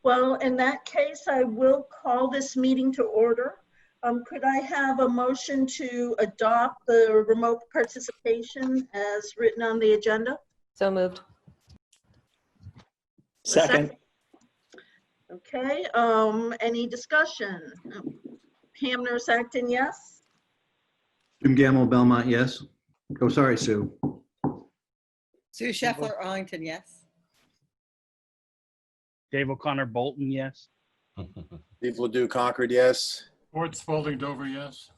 Well, in that case, I will call this meeting to order. Could I have a motion to adopt the remote participation as written on the agenda? So moved. Second. Okay, any discussion? Pam Nurse-Acton, yes? Jim Gamble, Belmont, yes. Oh, sorry, Sue. Sue Scheffler, Arlington, yes. Dave O'Connor, Bolton, yes. Steve Ledoux, Concord, yes. Ford Spalding, Dover, yes.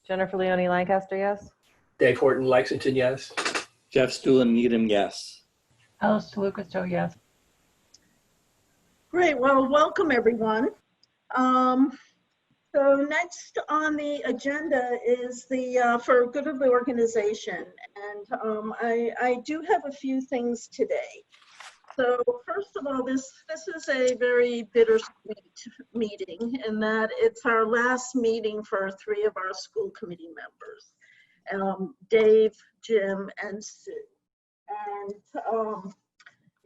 Jennifer Leone, Lancaster, yes. Dave Horton, Lexington, yes. Jeff Stuhlin, Needham, yes. Alice DeLucas, Joe, yes. Great, well, welcome everyone. So next on the agenda is the for good of the organization. And I do have a few things today. So first of all, this is a very bittersweet meeting in that it's our last meeting for 3 of our school committee members, Dave, Jim, and Sue. And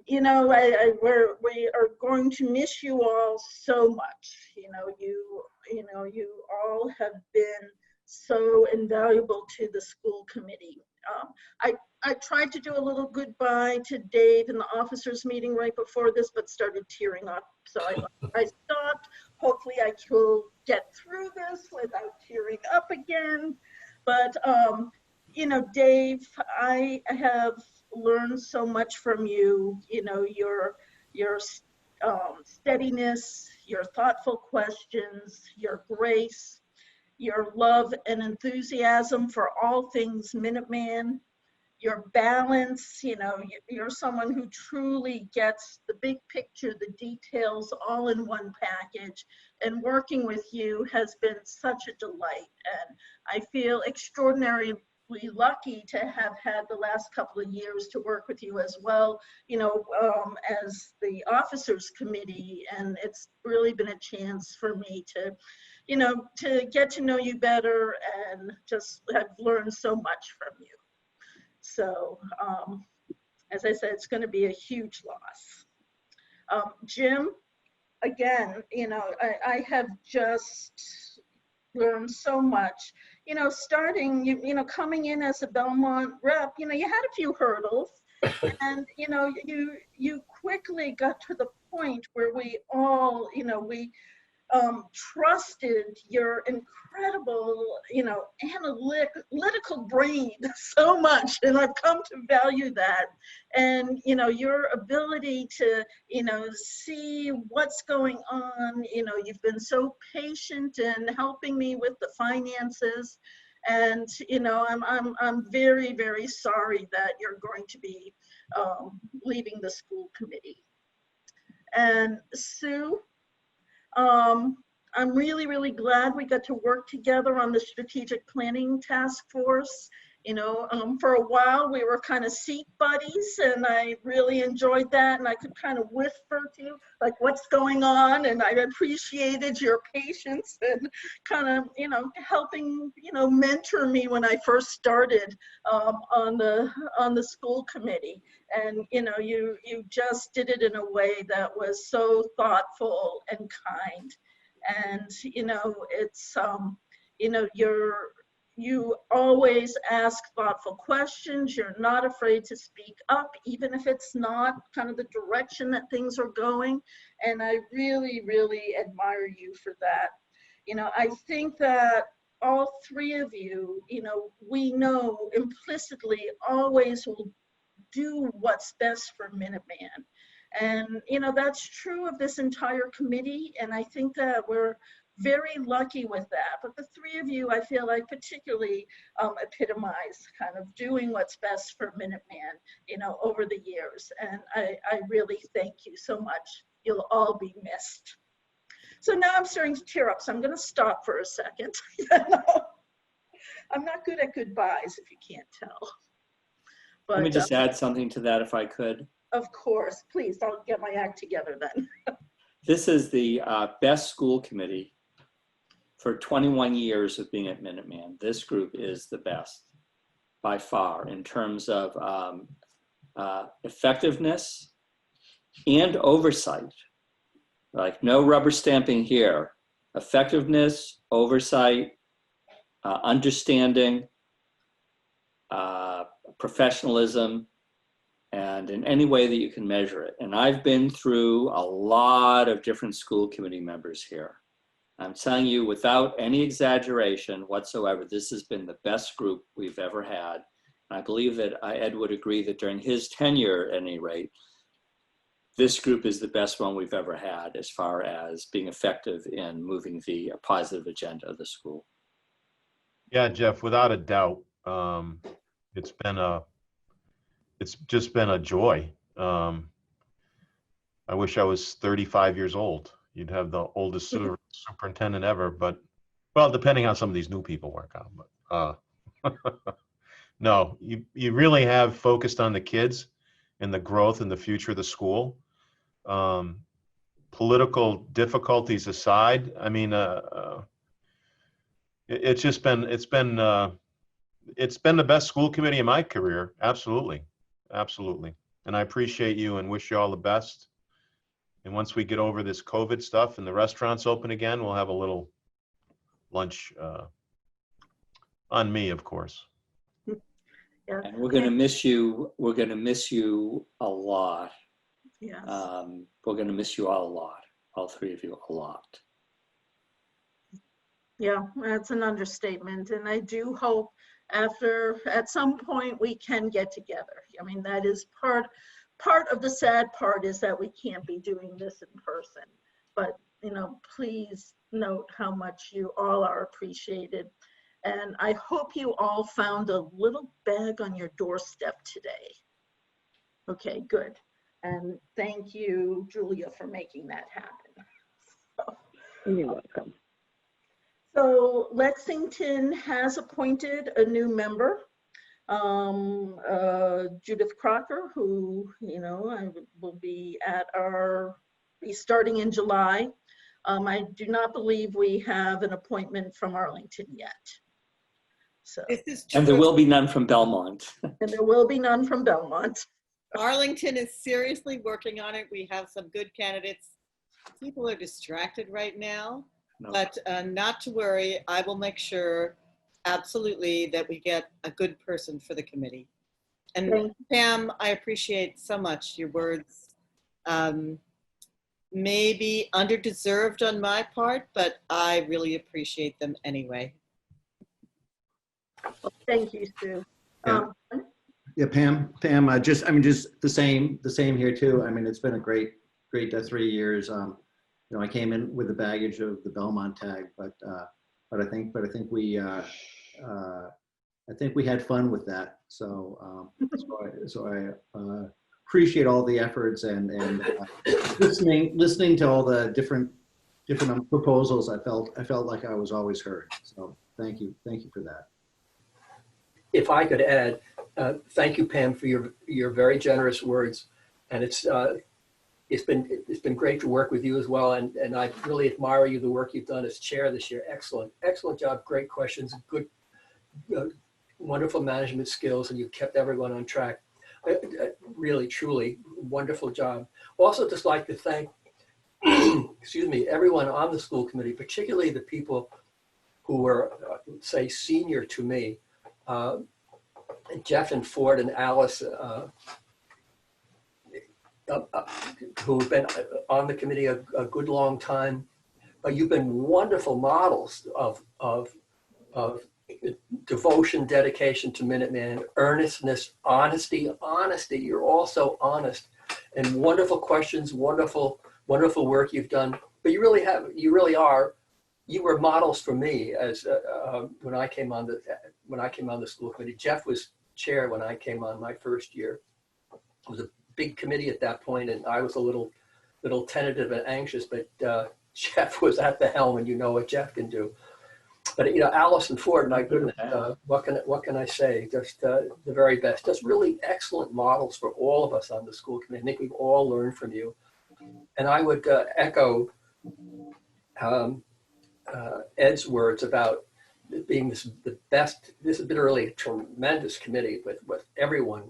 you know, we are going to miss you all so much. You know, you all have been so invaluable to the school committee. I tried to do a little goodbye to Dave in the officers meeting right before this, but started tearing up. So I stopped. Hopefully I will get through this without tearing up again. But, you know, Dave, I have learned so much from you. You know, your steadiness, your thoughtful questions, your grace, your love and enthusiasm for all things Minuteman, your balance. You know, you're someone who truly gets the big picture, the details all in one package, and working with you has been such a delight. And I feel extraordinarily lucky to have had the last couple of years to work with you as well, you know, as the officers committee. And it's really been a chance for me to, you know, to get to know you better and just have learned so much from you. So, as I said, it's going to be a huge loss. Jim, again, you know, I have just learned so much. You know, starting, you know, coming in as a Belmont rep, you know, you had a few hurdles, and, you know, you quickly got to the point where we all, you know, we trusted your incredible, you know, analytical brain so much, and I've come to value that. And, you know, your ability to, you know, see what's going on. You know, you've been so patient in helping me with the finances. And, you know, I'm very, very sorry that you're going to be leaving the school committee. And Sue, I'm really, really glad we got to work together on the strategic planning task force. You know, for a while we were kind of seat buddies, and I really enjoyed that. And I could kind of whisper to you, like, what's going on? And I appreciated your patience and kind of, you know, helping, you know, mentor me when I first started on the school committee. And, you know, you just did it in a way that was so thoughtful and kind. And, you know, it's, you know, you always ask thoughtful questions. You're not afraid to speak up, even if it's not kind of the direction that things are going. And I really, really admire you for that. You know, I think that all 3 of you, you know, we know implicitly always will do what's best for Minuteman. And, you know, that's true of this entire committee. And I think that we're very lucky with that. But the 3 of you, I feel like, particularly epitomize kind of doing what's best for Minuteman, you know, over the years. And I really thank you so much. You'll all be missed. So now I'm starting to tear up, so I'm going to stop for a second. I'm not good at goodbyes, if you can't tell. But, Let me just add something to that, if I could. Of course, please, I'll get my act together then. This is the best school committee for 21 years of being at Minuteman. This group is the best by far in terms of effectiveness and oversight. Like no rubber stamping here. Effectiveness, oversight, understanding, professionalism, and in any way that you can measure it. And I've been through a lot of different school committee members here. I'm telling you, without any exaggeration whatsoever, this has been the best group we've ever had. And I believe that Ed would agree that during his tenure, at any rate, this group is the best one we've ever had as far as being effective in moving the positive agenda of the school. Yeah, Jeff, without a doubt, it's just been a joy. I wish I was 35 years old. You'd have the oldest superintendent ever, but well, depending on some of these new people work out. But no, you really have focused on the kids and the growth and the future of the school. Political difficulties aside, I mean, it's been the best school committee in my career. Absolutely. And I appreciate you and wish you all the best. And once we get over this COVID stuff and the restaurants open again, we'll have a little lunch on me, of course. Yeah. And we're going to miss you. We're going to miss you a lot. Yes. We're going to miss you all a lot. All three of you a lot. Yeah, that's an understatement. And I do hope at some point we can get together. I mean, that is part of the sad part is that we can't be doing this in person. But, please note how much you all are appreciated. And I hope you all found a little bag on your doorstep today. Okay, good. And thank you, Julia, for making that happen. You're welcome. So Lexington has appointed a new member, Judith Crocker, who, will be starting in July. I do not believe we have an appointment from Arlington yet. So, This is true. And there will be none from Belmont. and there will be none from Belmont. Arlington is seriously working on it. We have some good candidates. People are distracted right now, No. but not to worry. I will make sure absolutely that we get a good person for the committee. And Thank Pam, I appreciate so much your words. Maybe underdeserved on my part, but I really appreciate them anyway. Well, thank you, Sue. Yeah. Yeah, Pam, just the same here too. I mean, it's been a great 3 years. I came in with the baggage of the Belmont tag, but I think we had fun with that. So I appreciate all the efforts and listening to all the different proposals. I felt like I was always heard. So thank you for that. If I could add, thank you, Pam, for your very generous words. And it's been great to work with you as well. And I really admire you, the work you've done as chair this year. Excellent job. Great questions. Good, wonderful management skills, and you kept everyone on track. Really, truly wonderful job. Also, just like to thank, excuse me, everyone on the school committee, particularly the people who were, say, senior to me. Jeff and Ford and Alice, who have been on the committee a good long time. You've been wonderful models of devotion, dedication to Minuteman, earnestness, honesty. You're all so honest, and wonderful questions, wonderful work you've done. But you were models for me as when I came on the school committee. Jeff was chair when I came on my first year. It was a big committee at that point, and I was a little tentative and anxious, but Jeff was at the helm, and you know what Jeff can do. But Alice and Ford, my goodness, what can I say? Just the very best. Just really excellent models for all of us on the school committee. I think we've all learned from you. And I would echo Ed's words about being the best. This has been really a tremendous committee with everyone,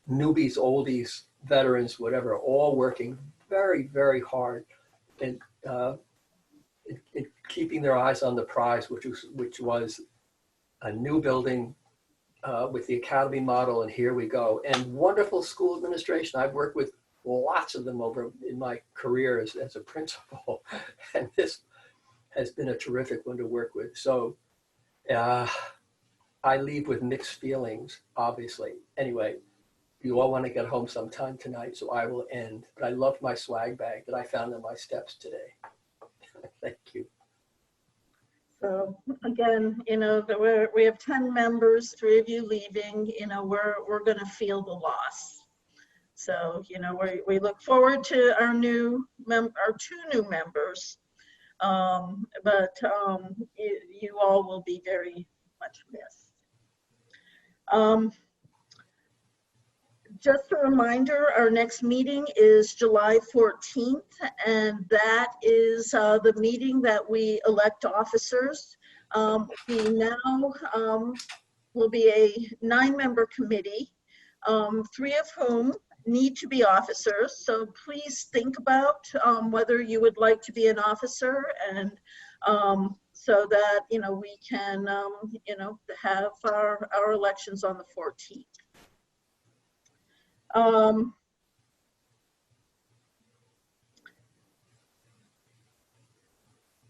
newbies, oldies, veterans, whatever, all working very, very hard in keeping their eyes on the prize, which was a new building with the academy model, and here we go. And wonderful school administration. I've worked with lots of them over in my career as a principal, and this has been a terrific one to work with. So I leave with mixed feelings, obviously. Anyway, you all want to get home sometime tonight, so I will end. But I loved my swag bag that I found on my steps today. Thank you. So again, we have 10 members, 3 of you leaving, we're going to feel the loss. So, we look forward to our 2 new members. But you all will be very much missed. Just a reminder, our next meeting is July 14th, and that is the meeting that we elect officers. We now will be a 9-member committee, 3 of whom need to be officers. So please think about whether you would like to be an officer, and so that we can have our elections on the 14th.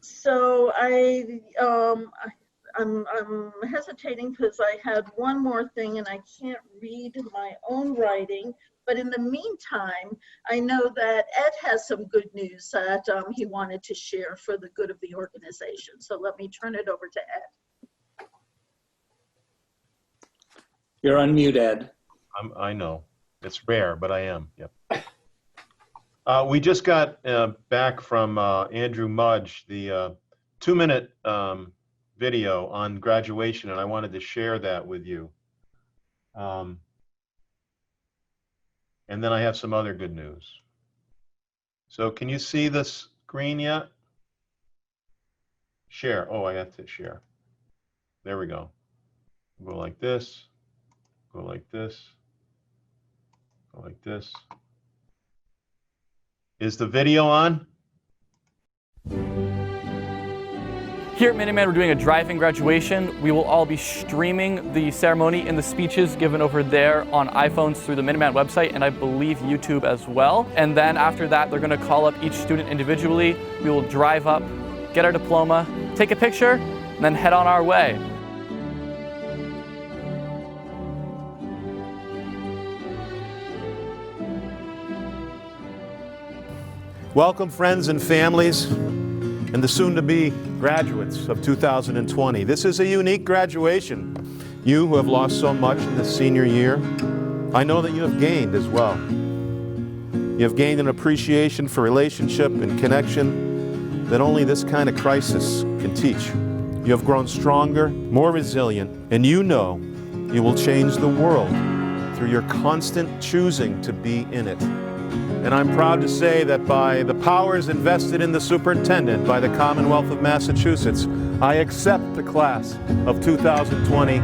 So I'm hesitating because I had one more thing and I can't read my own writing. But in the meantime, I know that Ed has some good news that he wanted to share for the good of the organization. So let me turn it over to Ed. You're on mute, Ed. I know. It's rare, but I am. Yep. We just got back from Andrew Mudge, the 2-minute video on graduation, and I wanted to share that with you. And then I have some other good news. So can you see the screen yet? Share. Oh, I got to share. There we go. Go like this. Go like this. Go like this. Is the video on? Here at Minuteman, we're doing a drive-in graduation. We will all be streaming the ceremony and the speeches given over there on iPhones through the Minuteman website, and I believe YouTube as well. And then after that, they're gonna call up each student individually. We will drive up, get our diploma, take a picture, and then head on our way. Welcome, friends and families, and the soon-to-be graduates of 2020. This is a unique graduation. You who have lost so much in this senior year, I know that you have gained as well. You have gained an appreciation for relationship and connection that only this kind of crisis can teach. You have grown stronger, more resilient, and you know you will change the world through your constant choosing to be in it. And I'm proud to say that by the powers invested in the superintendent by the Commonwealth of Massachusetts, I accept the class of 2020,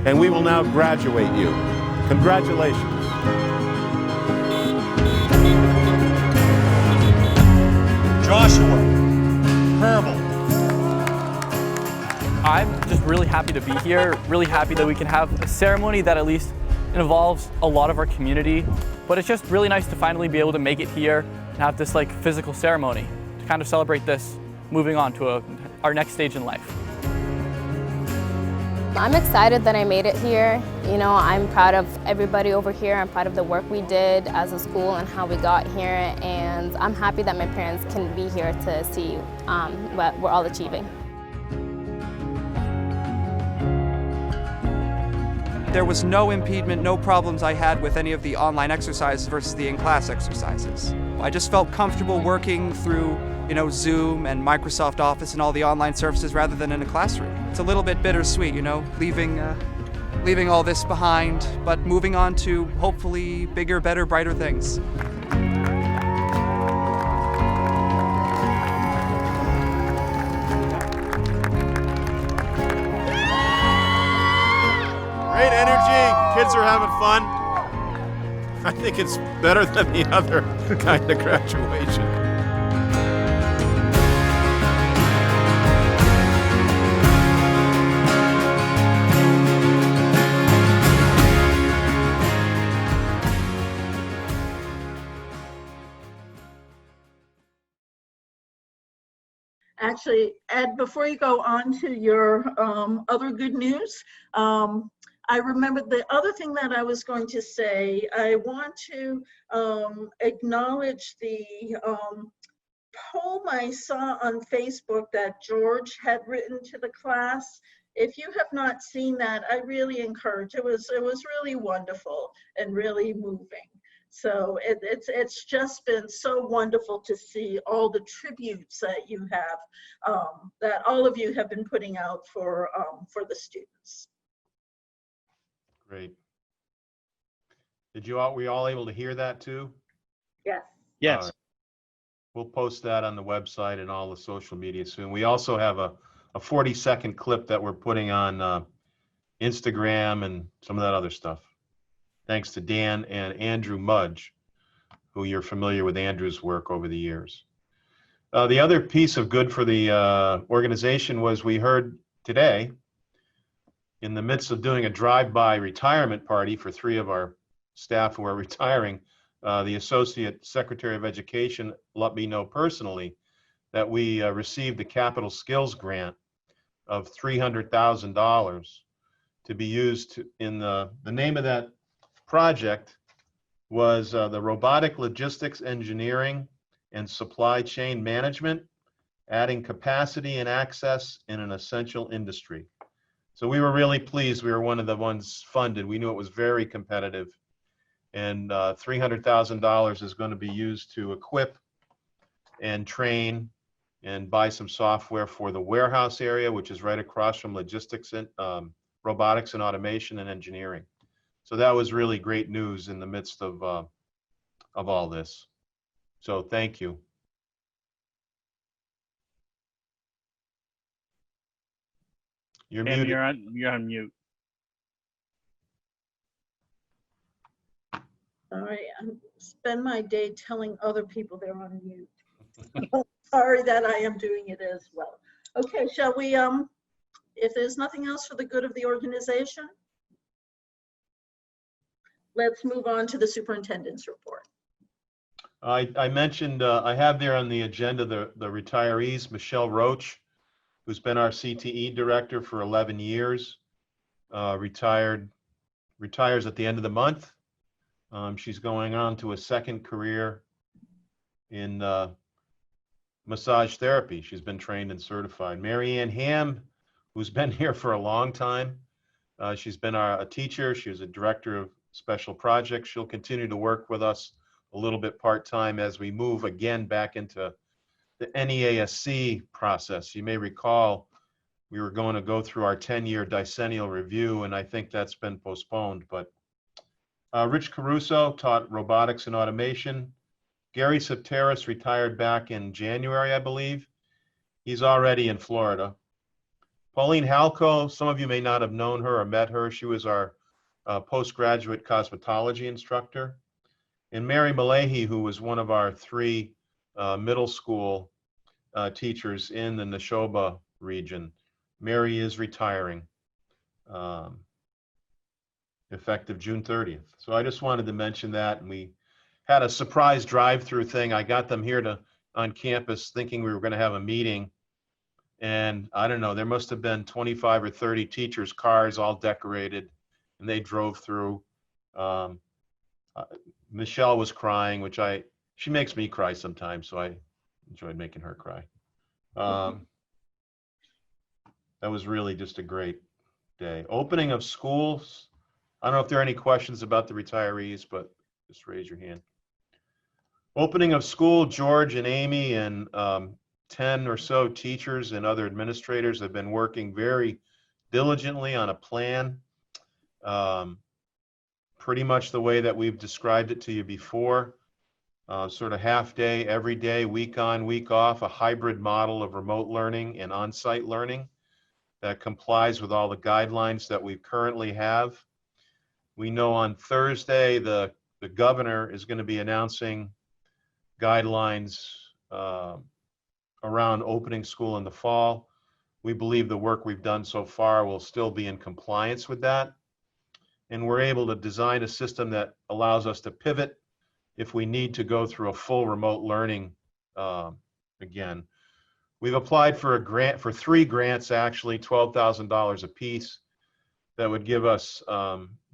and we will now graduate you. Congratulations. Joshua, Herbal. I'm just really happy to be here, really happy that we can have a ceremony that at least involves a lot of our community. But it's just really nice to finally be able to make it here and have this physical ceremony to kind of celebrate this, moving on to our next stage in life. I'm excited that I made it here. I'm proud of everybody over here. I'm proud of the work we did as a school and how we got here. And I'm happy that my parents can be here to see what we're all achieving. There was no impediment, no problems I had with any of the online exercises versus the in-class exercises. I just felt comfortable working through, Zoom and Microsoft Office and all the online services rather than in a classroom. It's a little bit bittersweet, leaving all this behind, but moving on to hopefully bigger, better, brighter things. Great energy, kids are having fun. I think it's better than the other kind of graduation. actually, Ed, before you go on to your other good news, I remember the other thing that I was going to say. I want to acknowledge the poem I saw on Facebook that George had written to the class. If you have not seen that, I really encourage. It was really wonderful and really moving. So it's just been so wonderful to see all the tributes that you have, that all of you have been putting out for the students. Great. Were you all able to hear that too? Yes. Yes. All right. We'll post that on the website and all the social media soon. We also have a 40-second clip that we're putting on Instagram and some of that other stuff. Thanks to Dan and Andrew Mudge, who you're familiar with Andrew's work over the years. The other piece of good for the organization was we heard today, in the midst of doing a drive-by retirement party for 3 of our staff who are retiring, the Associate Secretary of Education let me know personally that we received a capital skills grant of $300,000 to be used in the name of that project was the Robotic Logistics Engineering and Supply Chain Management, adding capacity and access in an essential industry. So we were really pleased. We were one of the ones funded. We knew it was very competitive. And $300,000 is going to be used to equip and train and buy some software for the warehouse area, which is right across from logistics and robotics and automation and engineering. So that was really great news in the midst of all this. So thank you. You're And muted. you're on mute. All right, I spend my day telling other people they're on mute. Sorry that I am doing it as well. Okay, shall we, if there's nothing else for the good of the organization, let's move on to the superintendent's report. I mentioned, I have there on the agenda the retirees, Michelle Roach, who's been our CTE director for 11 years, retires at the end of the month. She's going on to a second career in massage therapy. She's been trained and certified. Mary Ann Ham, who's been here for a long time. She's been a teacher. She was a director of special projects. She'll continue to work with us a little bit part-time as we move again back into the NEASC process. You may recall we were going to go through our 10-year decennial review, and I think that's been postponed. But Rich Caruso taught robotics and automation. Gary Septeris retired back in January, I believe. He's already in Florida. Pauline Halco, some of you may not have known her or met her. She was our postgraduate cosmetology instructor. And Mary Malahy, who was one of our 3 middle school teachers in the Neshoba region. Mary is retiring effective June 30th. So I just wanted to mention that. And we had a surprise drive-through thing. I got them here on campus thinking we were going to have a meeting. And I don't know, there must have been 25 or 30 teachers' cars all decorated, and they drove through. Michelle was crying, which she makes me cry sometimes, so I enjoyed making her cry. That was really just a great day. Opening of schools. I don't know if there are any questions about the retirees, but just raise your hand. Opening of school, George and Amy and 10 or so teachers and other administrators have been working very diligently on a plan. Pretty much the way that we've described it to you before, sort of half day, every day, week on, week off, a hybrid model of remote learning and on-site learning that complies with all the guidelines that we currently have. We know on Thursday, the governor is going to be announcing guidelines around opening school in the fall. We believe the work we've done so far will still be in compliance with that. And we're able to design a system that allows us to pivot if we need to go through a full remote learning again. We've applied for a grant, for 3 grants, actually, $12,000 apiece, that would give us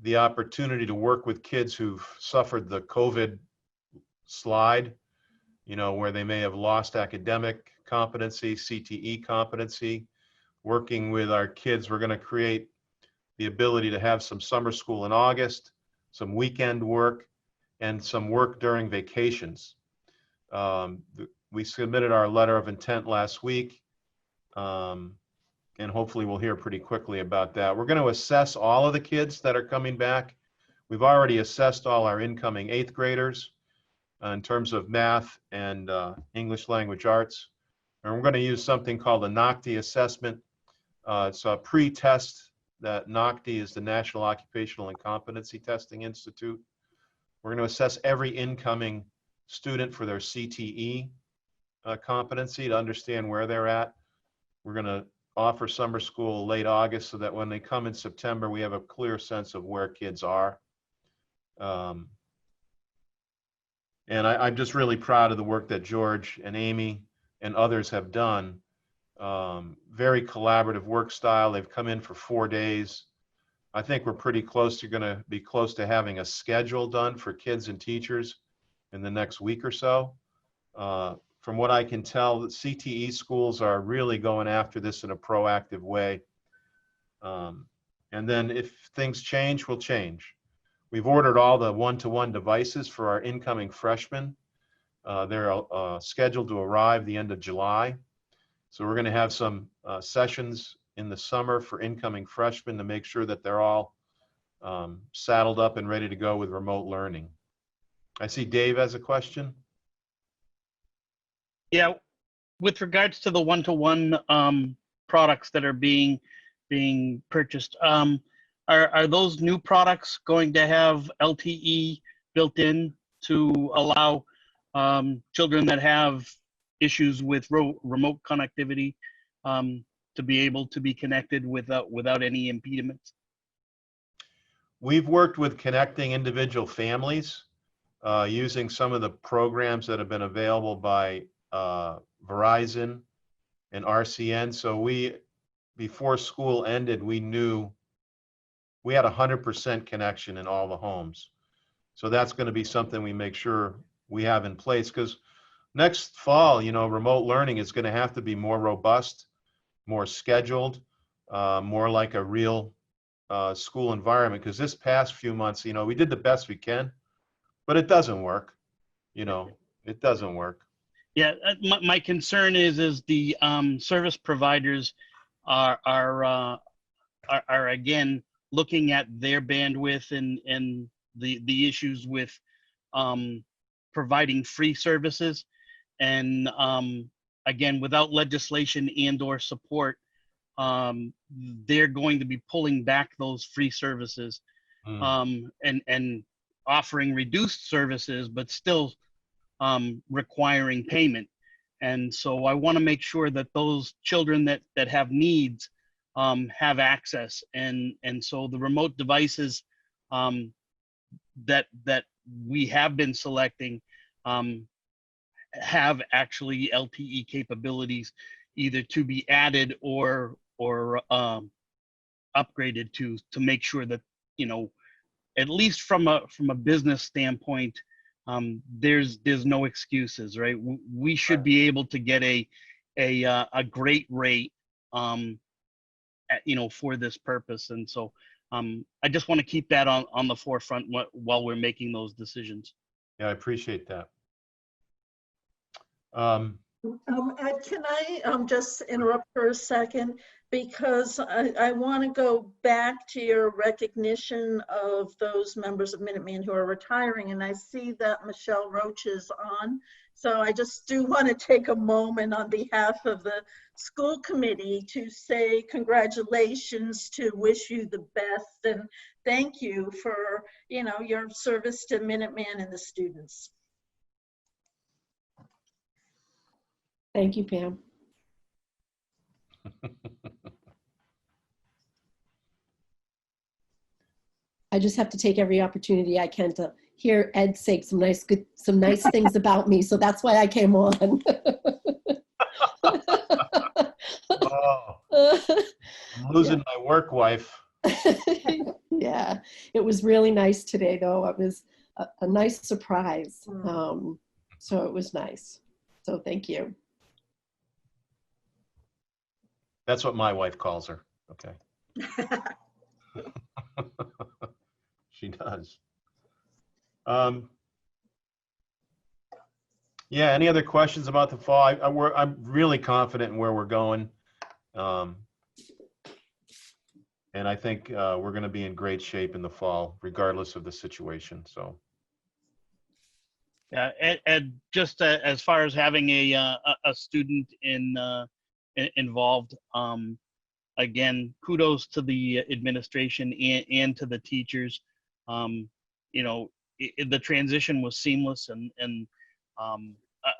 the opportunity to work with kids who've suffered the COVID slide, where they may have lost academic competency, CTE competency. Working with our kids, we're going to create the ability to have some summer school in August, some weekend work, and some work during vacations. We submitted our letter of intent last week, and hopefully we'll hear pretty quickly about that. We're going to assess all of the kids that are coming back. We've already assessed all our incoming 8th graders in terms of math and English language arts. And we're going to use something called a NOCTI assessment. It's a pre-test that NOCTI is the National Occupational and Competency Testing Institute. We're going to assess every incoming student for their CTE competency to understand where they're at. We're going to offer summer school late August so that when they come in September, we have a clear sense of where kids are. And I'm just really proud of the work that George and Amy and others have done. Very collaborative work style. They've come in for 4 days. I think we're pretty close to going to be close to having a schedule done for kids and teachers in the next week or so. From what I can tell, the CTE schools are really going after this in a proactive way. And then if things change, we'll change. We've ordered all the one-to-one devices for our incoming freshmen. They're scheduled to arrive the end of July. So we're going to have some sessions in the summer for incoming freshmen to make sure that they're all saddled up and ready to go with remote learning. I see Dave has a question. Yeah, with regards to the one-to-one products that are being purchased, are those new products going to have LTE built in to allow children that have issues with remote connectivity to be able to be connected without any impediments? We've worked with connecting individual families using some of the programs that have been available by Verizon and RCN. So before school ended, we knew we had 100% connection in all the homes. So that's going to be something we make sure we have in place, because next fall, remote learning is going to have to be more robust, more scheduled, more like a real school environment. Because this past few months, we did the best we can, but it doesn't work. It doesn't work. Yeah, my concern is the service providers are again looking at their bandwidth and the issues with providing free services, and again, without legislation and/or support, they're going to be pulling back those free services and offering reduced services, but still requiring payment. And so I want to make sure that those children that have needs have access, and so the remote devices that we have been selecting have actually LTE capabilities, either to be added or upgraded to make sure that at least from a business standpoint, there's no excuses, right? We should be able to get a great rate for this purpose. And so I just want to keep that on the forefront while we're making those decisions. Yeah, I appreciate that. Ed, can I just interrupt for a second? Because I want to go back to your recognition of those members of Minuteman who are retiring, and I see that Michelle Roach is on. So I just do want to take a moment on behalf of the school committee to say congratulations, to wish you the best, and thank you for your service to Minuteman and the students. Thank you, Pam. I just have to take every opportunity I can to hear Ed say some nice things about me. So that's why I came on. Oh, I'm losing my work wife. Yeah, it was really nice today, though. It was a nice surprise. So it was nice. So thank you. That's what my wife calls her. Okay. She does. Yeah, any other questions about the fall? I'm really confident in where we're going. And I think we're going to be in great shape in the fall, regardless of the situation. So, Yeah, and just as far as having a student involved, again, kudos to the administration and to the teachers. You know, the transition was seamless, and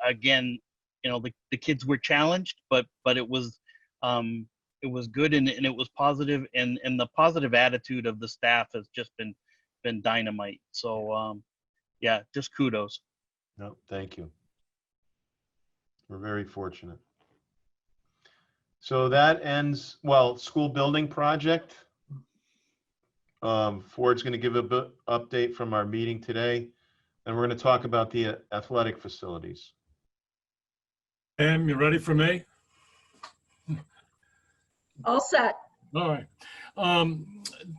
again, you know, the kids were challenged, but it was good, and it was positive, and the positive attitude of the staff has just been dynamite. So yeah, just kudos. no, thank you. We're very fortunate. So that ends, well, school building project. Ford's going to give a bit update from our meeting today, and we're going to talk about the athletic facilities. Pam, you ready for me? All set. All right.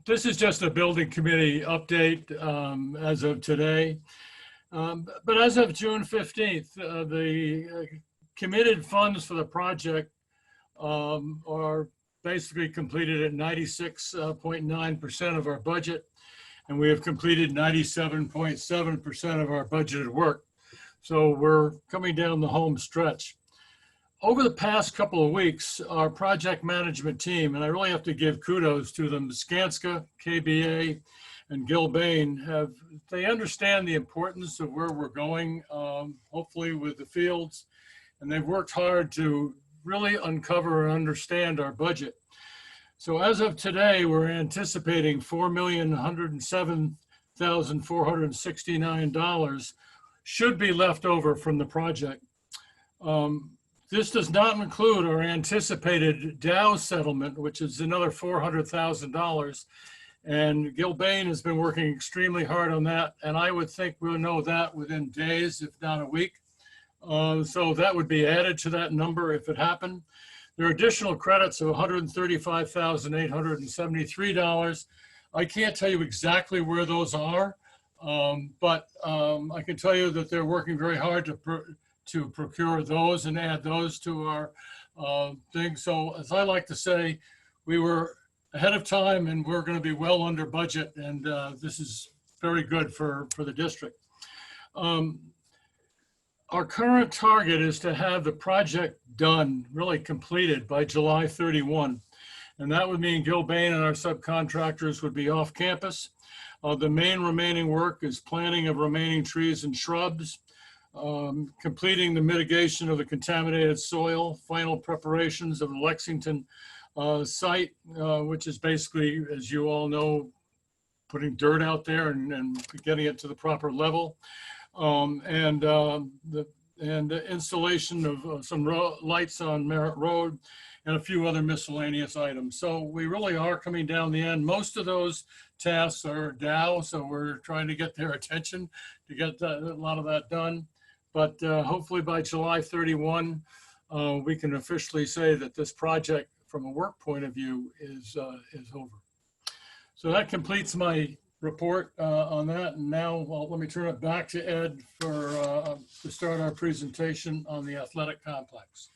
This is just a building committee update as of today. But as of June 15th, the committed funds for the project are basically completed at 96.9% of our budget, and we have completed 97.7% of our budgeted work. So we're coming down the home stretch. Over the past couple of weeks, our project management team, and I really have to give kudos to them, Skanska, KBA, and Gilbane, they understand the importance of where we're going, hopefully with the fields, and they've worked hard to really uncover and understand our budget. So as of today, we're anticipating $4,107,469 should be left over from the project. This does not include our anticipated Dow settlement, which is another $400,000. And Gilbane has been working extremely hard on that. And I would think we'll know that within days, if not a week. So that would be added to that number if it happened. There are additional credits of $135,873. I can't tell you exactly where those are, but I can tell you that they're working very hard to procure those and add those to our thing. So as I like to say, we were ahead of time and we're going to be well under budget, and this is very good for the district. Our current target is to have the project done, really completed by July 31. And that would mean Gilbane and our subcontractors would be off campus. The main remaining work is planting of remaining trees and shrubs, completing the mitigation of the contaminated soil, final preparations of the Lexington site, which is basically, as you all know, putting dirt out there and getting it to the proper level. And the installation of some lights on Merritt Road and a few other miscellaneous items. So we really are coming down the end. Most of those tasks are Dow, so we're trying to get their attention to get a lot of that done. But hopefully by July 31, we can officially say that this project, from a work point of view, is over. So that completes my report on that. And now let me turn it back to Ed to start our presentation on the athletic complex.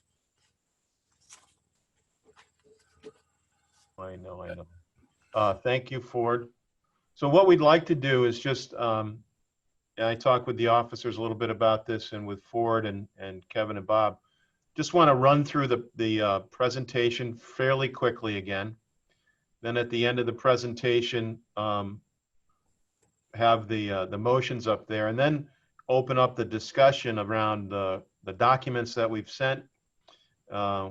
I know. Thank you, Ford. So what we'd like to do is just, I talked with the officers a little bit about this, and with Ford and Kevin and Bob, just want to run through the presentation fairly quickly again. Then at the end of the presentation, have the motions up there, and then open up the discussion around the documents that we've sent. I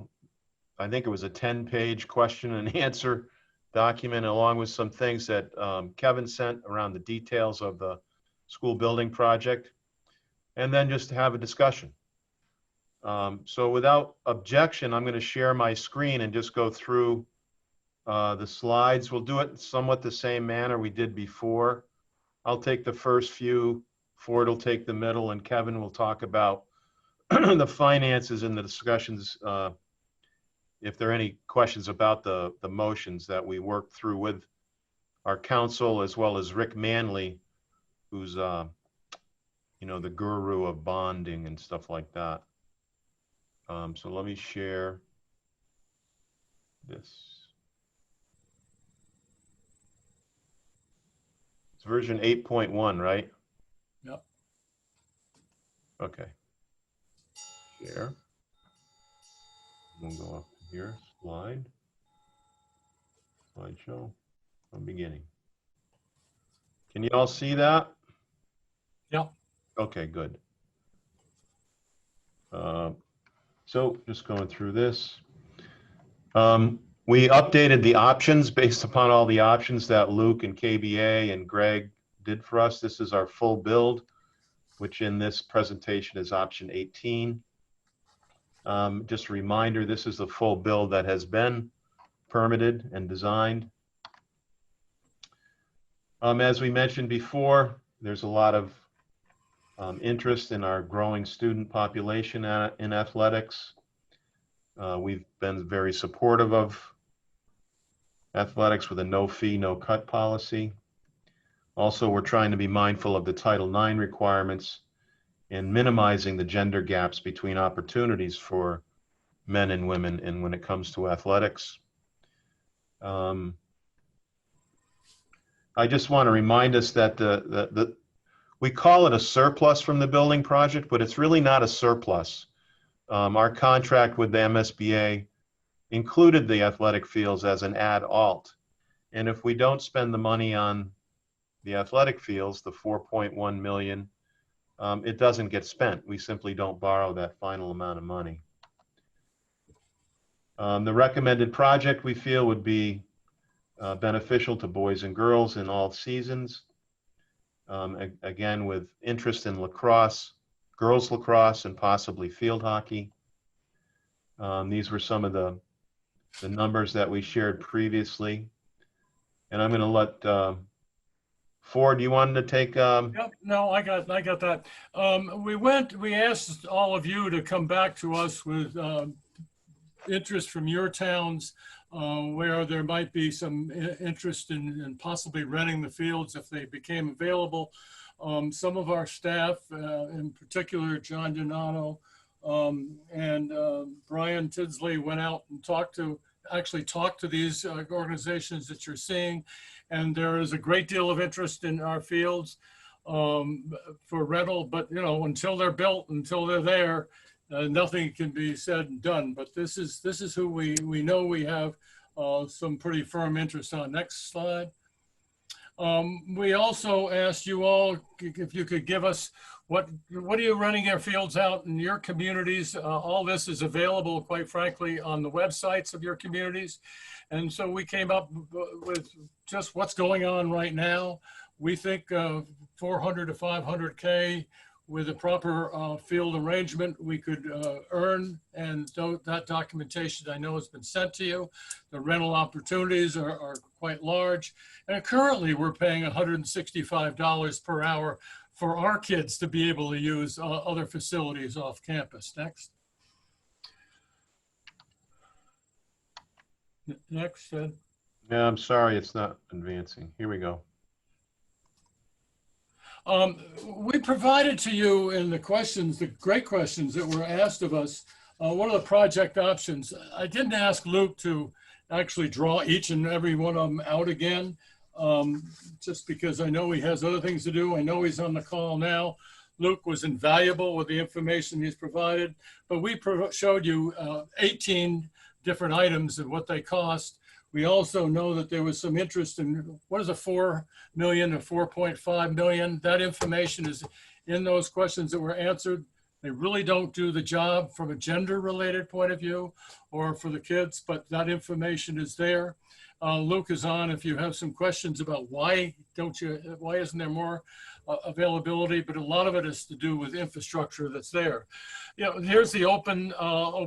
think it was a 10-page question and answer document, along with some things that Kevin sent around the details of the school building project, and then just have a discussion. So without objection, I'm going to share my screen and just go through the slides. We'll do it somewhat the same manner we did before. I'll take the first few, Ford will take the middle, and Kevin will talk about the finances and the discussions, if there are any questions about the motions that we worked through with our council, as well as Rick Manley, who's you know, the guru of bonding and stuff like that. So let me share this. It's version 8.1, right? Yep. Okay. Share. We'll go up here, slideshow, from beginning. Can you all see that? Yep. Okay, good. So just going through this. We updated the options based upon all the options that Luke and KBA and Greg did for us. This is our full build, which in this presentation is option 18. Just a reminder, this is the full build that has been permitted and designed. As we mentioned before, there's a lot of interest in our growing student population in athletics. We've been very supportive of athletics with a no fee, no cut policy. Also, we're trying to be mindful of the Title IX requirements and minimizing the gender gaps between opportunities for men and women and when it comes to athletics. I just want to remind us that we call it a surplus from the building project, but it's really not a surplus. Our contract with the MSBA included the athletic fields as an ad alt. And if we don't spend the money on the athletic fields, the 4.1 million, it doesn't get spent. We simply don't borrow that final amount of money. The recommended project we feel would be beneficial to boys and girls in all seasons. Again, with interest in lacrosse, girls lacrosse, and possibly field hockey. These were some of the numbers that we shared previously. And I'm going to let Ford, you wanted to take? Yep, no, I got that. We asked all of you to come back to us with interest from your towns where there might be some interest in possibly renting the fields if they became available. Some of our staff, in particular John Donato and Brian Tidsley, went out and talked to these organizations that you're seeing, and there is a great deal of interest in our fields for rental, but you know, until they're built, until they're there, nothing can be said and done. But this is who we know we have some pretty firm interest on. Next slide. We also asked you all if you could give us what are you renting your fields out in your communities. All this is available, quite frankly, on the websites of your communities. And so we came up with just what's going on right now. We think 400 to 500K with a proper field arrangement we could earn, and that documentation I know has been sent to you. The rental opportunities are quite large, and currently we're paying $165 per hour for our kids to be able to use other facilities off campus. Next. Next, Ed. Yeah, I'm sorry, it's not advancing. Here we go. We provided to you in the questions, the great questions that were asked of us, one of the project options. I didn't ask Luke to actually draw each and every one of them out again, just because I know he has other things to do. I know he's on the call now. Luke was invaluable with the information he's provided, but we showed you 18 different items and what they cost. We also know that there was some interest in what is a 4 million or 4.5 million. That information is in those questions that were answered. They really don't do the job from a gender related point of view or for the kids, but that information is there. Luke is on if you have some questions about why isn't there more availability, but a lot of it is to do with infrastructure that's there. You know, here's the open lawn.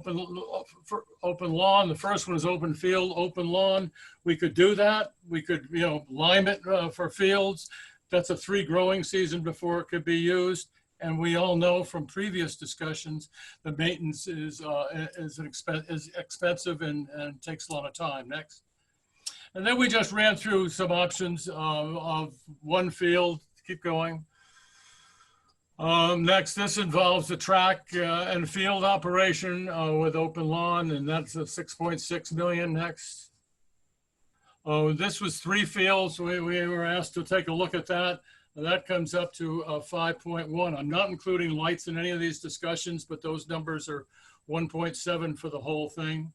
The first one is open field, open lawn. We could do that. We could, you know, lime it for fields. That's a 3 growing season before it could be used. And we all know from previous discussions, the maintenance is expensive and takes a lot of time. Next. And then we just ran through some options of one field. Keep going. Next, this involves the track and field operation with open lawn, and that's a 6.6 million. Next. This was 3 fields. We were asked to take a look at that. And that comes up to 5.1. I'm not including lights in any of these discussions, but those numbers are 1.7 for the whole thing.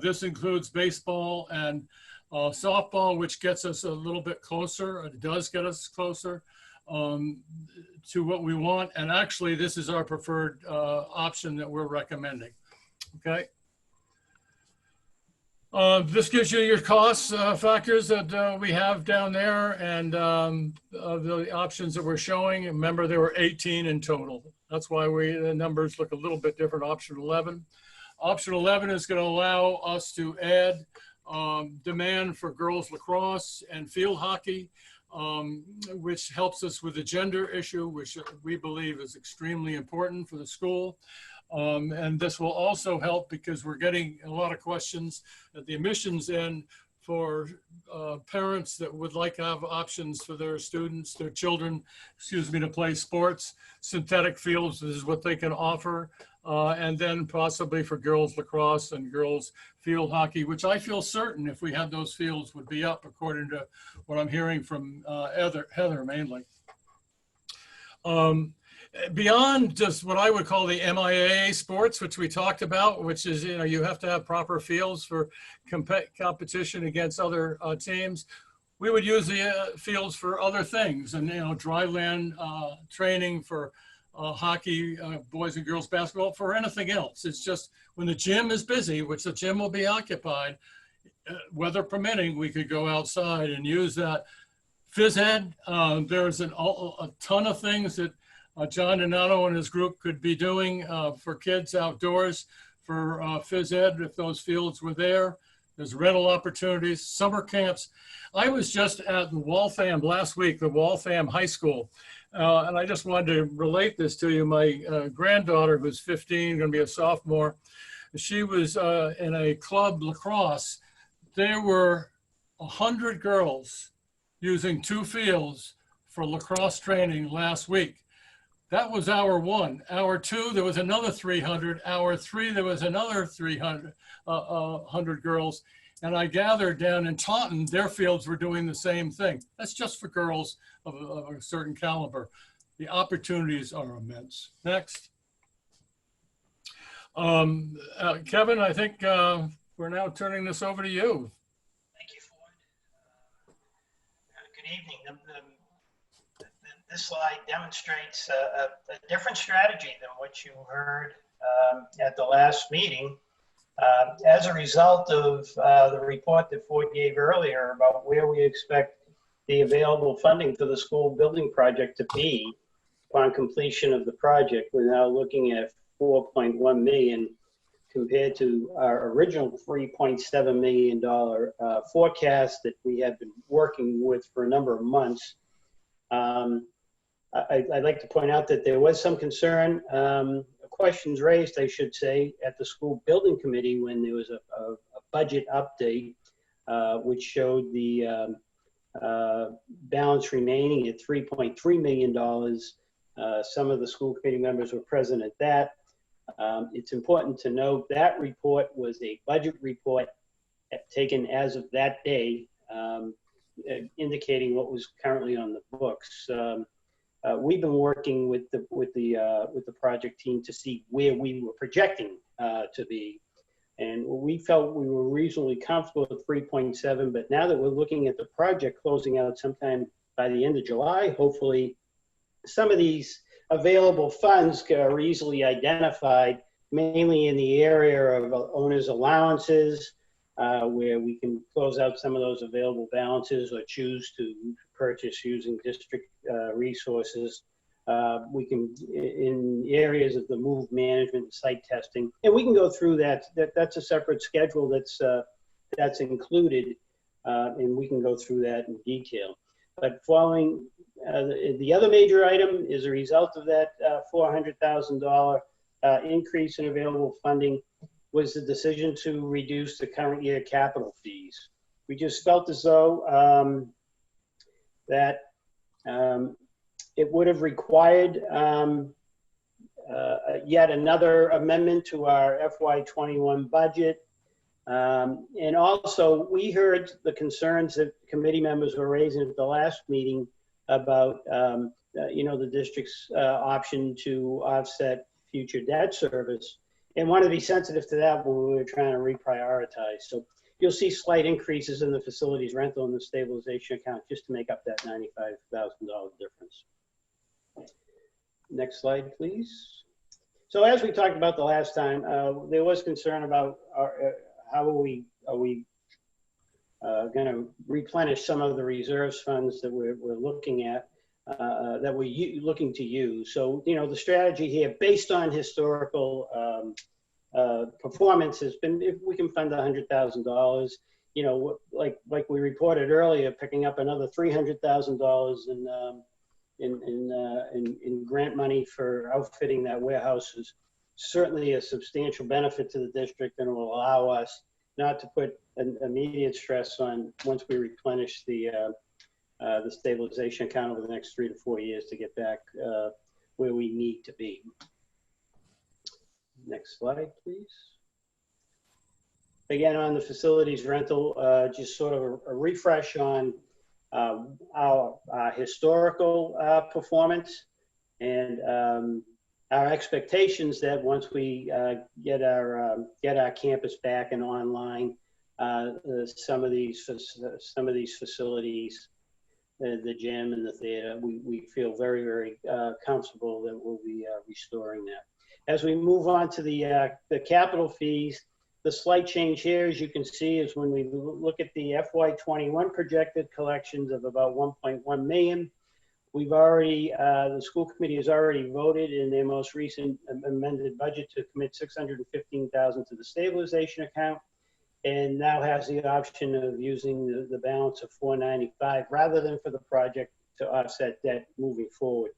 This includes baseball and softball, which gets us a little bit closer. It does get us closer to what we want. And actually, this is our preferred option that we're recommending. Okay. This gives you your cost factors that we have down there and the options that we're showing. Remember, there were 18 in total. That's why the numbers look a little bit different. Option 11. Option 11 is going to allow us to add demand for girls lacrosse and field hockey, which helps us with the gender issue, which we believe is extremely important for the school. And this will also help because we're getting a lot of questions at the admissions end for parents that would like to have options for their students, their children, to play sports. Synthetic fields is what they can offer. And then possibly for girls lacrosse and girls field hockey, which I feel certain if we had those fields would be up according to what I'm hearing from Heather mainly. Beyond just what I would call the MIAA sports, which we talked about, which is, you know, you have to have proper fields for competition against other teams. We would use the fields for other things and, you know, dry land training for hockey, boys and girls basketball, for anything else. It's just when the gym is busy, which the gym will be occupied, weather permitting, we could go outside and use that. Phys ed, there's a ton of things that John Donato and his group could be doing for kids outdoors for phys ed if those fields were there. There's rental opportunities, summer camps. I was just at the Waltham last week, the Waltham High School, and I just wanted to relate this to you. My granddaughter, who's 15, going to be a sophomore, she was in a club lacrosse. There were 100 girls using 2 fields for lacrosse training last week. That was hour 1. Hour 2, there was another 300. Hour 3, there was another 300 100 girls. And I gathered down in Taunton, their fields were doing the same thing. That's just for girls of a certain caliber. The opportunities are immense. Next. Kevin, I think we're now turning this over to you. Thank you, Ford. Good evening. This slide demonstrates a different strategy than what you heard at the last meeting. As a result of the report that Ford gave earlier about where we expect the available funding for the school building project to be upon completion of the project, we're now looking at $4.1 million compared to our original $3.7 million forecast that we had been working with for a number of months. I'd like to point out that there was some concern, questions raised, I should say, at the school building committee when there was a budget update, which showed the balance remaining at $3.3 million. Some of the school committee members were present at that. It's important to note that report was a budget report taken as of that day, indicating what was currently on the books. We've been working with the project team to see where we were projecting to be, and we felt we were reasonably comfortable with 3.7. But now that we're looking at the project closing out sometime by the end of July, hopefully, some of these available funds are easily identified, mainly in the area of owners' allowances, where we can close out some of those available balances or choose to purchase using district resources. We can, in areas of the move management, site testing, and we can go through that. That's a separate schedule that's included, and we can go through that in detail. But following the other major item is a result of that $400,000 increase in available funding was the decision to reduce the current year capital fees. We just felt as though that it would have required yet another amendment to our FY21 budget. And also, we heard the concerns that committee members were raising at the last meeting about, the district's option to offset future debt service, and wanted to be sensitive to that when we were trying to reprioritize. So you'll see slight increases in the facilities rental and the stabilization account just to make up that $95,000 difference. Next slide, please. So as we talked about the last time, there was concern about how are we going to replenish some of the reserves funds that we're looking at, that we're looking to use. So, the strategy here, based on historical performance, has been if we can fund $100,000, like we reported earlier, picking up another $300,000 in grant money for outfitting that warehouse is certainly a substantial benefit to the district, and will allow us not to put an immediate stress on once we replenish the stabilization account over the next 3 to 4 years to get back where we need to be. Next slide, please. Again, on the facilities rental, just sort of a refresh on our historical performance and our expectations that once we get our campus back and online, some of these facilities, the gym and the theater, we feel very, very comfortable that we'll be restoring that. As we move on to the capital fees, the slight change here, as you can see, is when we look at the FY21 projected collections of about 1.1 million. We've already, the school committee has already voted in their most recent amended budget to commit $615,000 to the stabilization account, and now has the option of using the balance of $495,000 rather than for the project to offset debt moving forward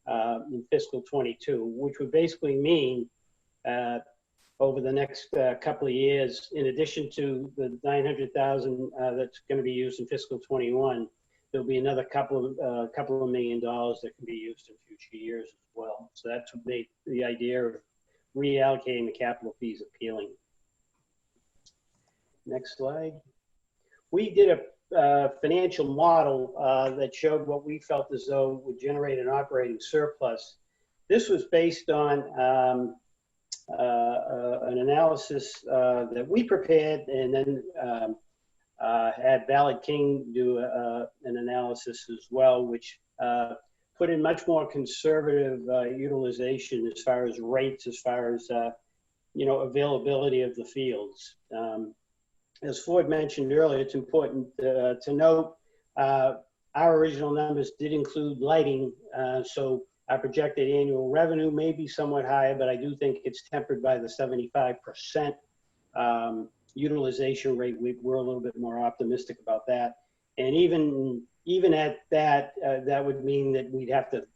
in fiscal 22, which would basically mean over the next couple of years, in addition to the $900,000 that's going to be used in fiscal 21, there'll be another couple of $1 million that can be used in future years as well. So that's what made the idea of reallocating the capital fees appealing. Next slide. We did a financial model that showed what we felt as though would generate an operating surplus. This was based on an analysis that we prepared, and then had Ballard King do an analysis as well, which put in much more conservative utilization as far as rates, as far as availability of the fields. As Ford mentioned earlier, it's important to note our original numbers did include lighting, so our projected annual revenue may be somewhat higher, but I do think it's tempered by the 75% utilization rate. We're a little bit more optimistic about that. And even at that, that would mean that we'd have to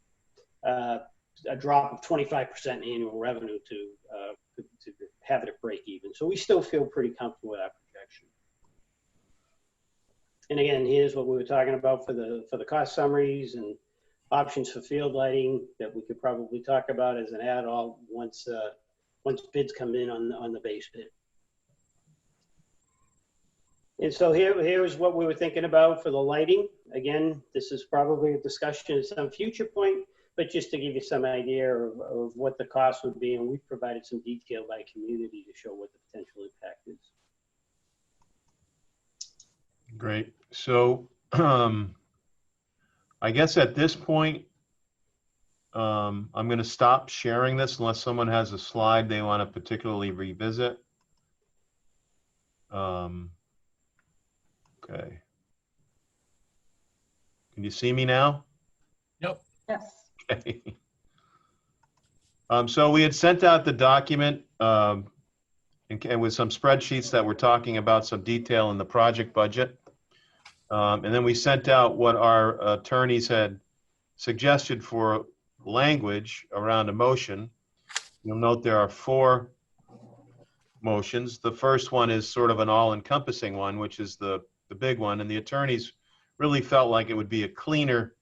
a drop of 25% annual revenue to have it at break even. So we still feel pretty comfortable with our projection. And again, here's what we were talking about for the cost summaries and options for field lighting that we could probably talk about as an add-on once bids come in on the base bid. And so here's what we were thinking about for the lighting. Again, this is probably a discussion at some future point, but just to give you some idea of what the cost would be, and we've provided some detail by community to show what the potential impact is. Great. So I guess at this point, I'm going to stop sharing this unless someone has a slide they want to particularly revisit. Okay. Can you see me now? Yep. Yes. Okay. So we had sent out the document and with some spreadsheets that were talking about some detail in the project budget. And then we sent out what our attorneys had suggested for language around a motion. You'll note there are 4 motions. The first one is sort of an all-encompassing one, which is the big one. And the attorneys really felt like it would be a cleaner,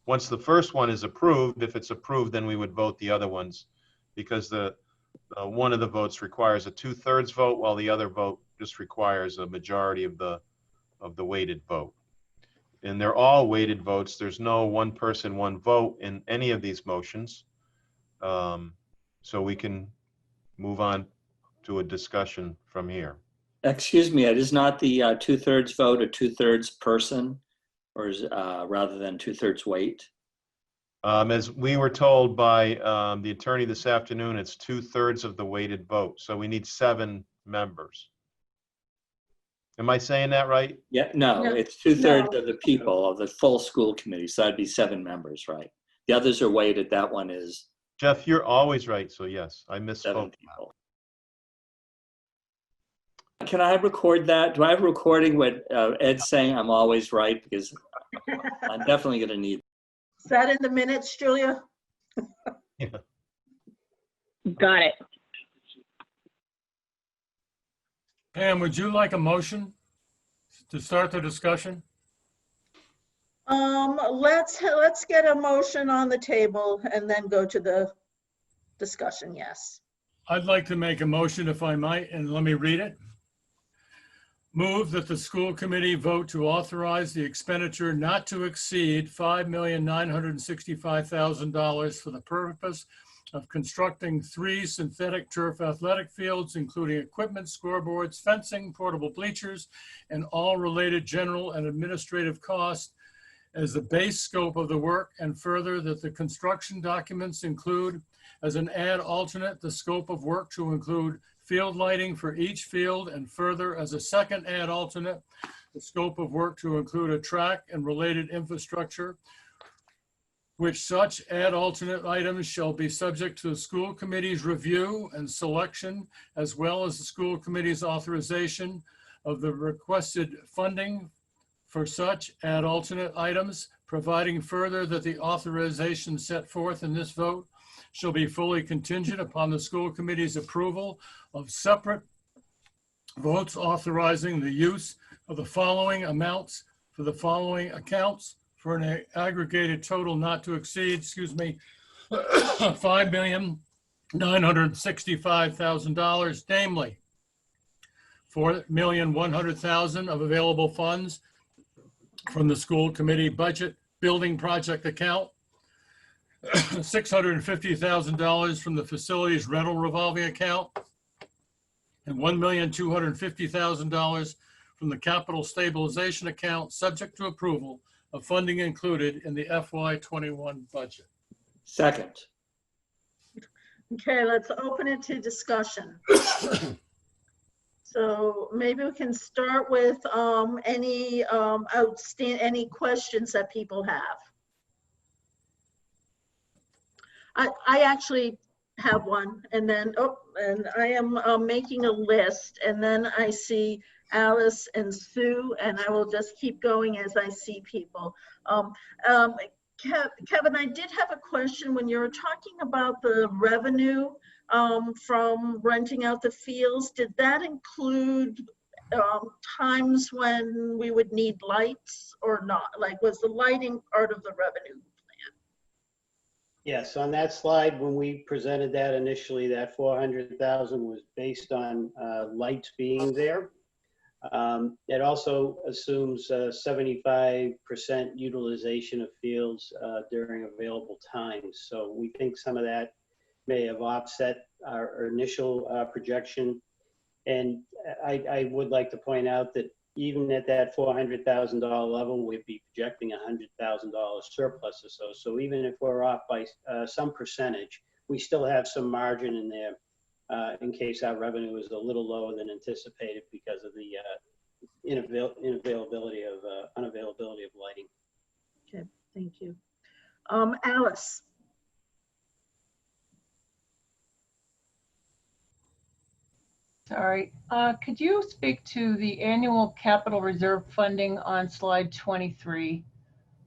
once the first one is approved, if it's approved, then we would vote the other ones, because the one of the votes requires a 2/3 vote, while the other vote just requires a majority of the weighted vote. And they're all weighted votes. There's no one person, one vote in any of these motions. So we can move on to a discussion from here. Excuse me, it is not the 2/3 vote, a 2/3 person, or is rather than 2/3 weight? As we were told by the attorney this afternoon, it's 2/3 of the weighted vote. So we need 7 members. Am I saying that right? Yeah, no, No. it's 2/3 No. of the people of the full school committee. So that'd be 7 members, right? The others are weighted. That one is Jeff, you're always right. So yes, I 7 misspoke. people. Can I record that? Do I have a recording with Ed saying I'm always right? Because I'm definitely going to need. Is that in the minutes, Julia? Yeah. Got it. Pam, would you like a motion to start the discussion? Let's get a motion on the table and then go to the discussion, yes. I'd like to make a motion, if I might, and let me read it. Move that the school committee vote to authorize the expenditure not to exceed $5,965,000 for the purpose of constructing 3 synthetic turf athletic fields, including equipment, scoreboards, fencing, portable bleachers, and all related general and administrative costs as the base scope of the work, and further that the construction documents include, as an add alternate, the scope of work to include field lighting for each field, and further as a second add alternate, the scope of work to include a track and related infrastructure, which such add alternate items shall be subject to the school committee's review and selection, as well as the school committee's authorization of the requested funding for such add alternate items, providing further that the authorization set forth in this vote shall be fully contingent upon the school committee's approval of separate votes authorizing the use of the following amounts for the following accounts for an aggregated total not to exceed, $5,965,000, namely $4,100,000 of available funds from the school committee budget building project account, $650,000 from the facilities rental revolving account, and $1,250,000 from the capital stabilization account, subject to approval of funding included in the FY21 budget. Second. Okay, let's open it to discussion. So maybe we can start with any any questions that people have. I actually have one, and then, and I am making a list, and then I see Alice and Sue, and I will just keep going as I see people. Kevin, I did have a question when you were talking about the revenue from renting out the fields. Did that include times when we would need lights or not? Like, was the lighting part of the revenue? Yes, on that slide, when we presented that initially, that 400,000 was based on lights being there. It also assumes 75% utilization of fields during available times. So we think some of that may have offset our initial projection. And I would like to point out that even at that $400,000 level, we'd be projecting $100,000 surplus or so. So even if we're off by some percentage, we still have some margin in there in case our revenue is a little lower than anticipated because of the unavailability of lighting. Okay, thank you. Alice. Sorry. Could you speak to the annual capital reserve funding on slide 23?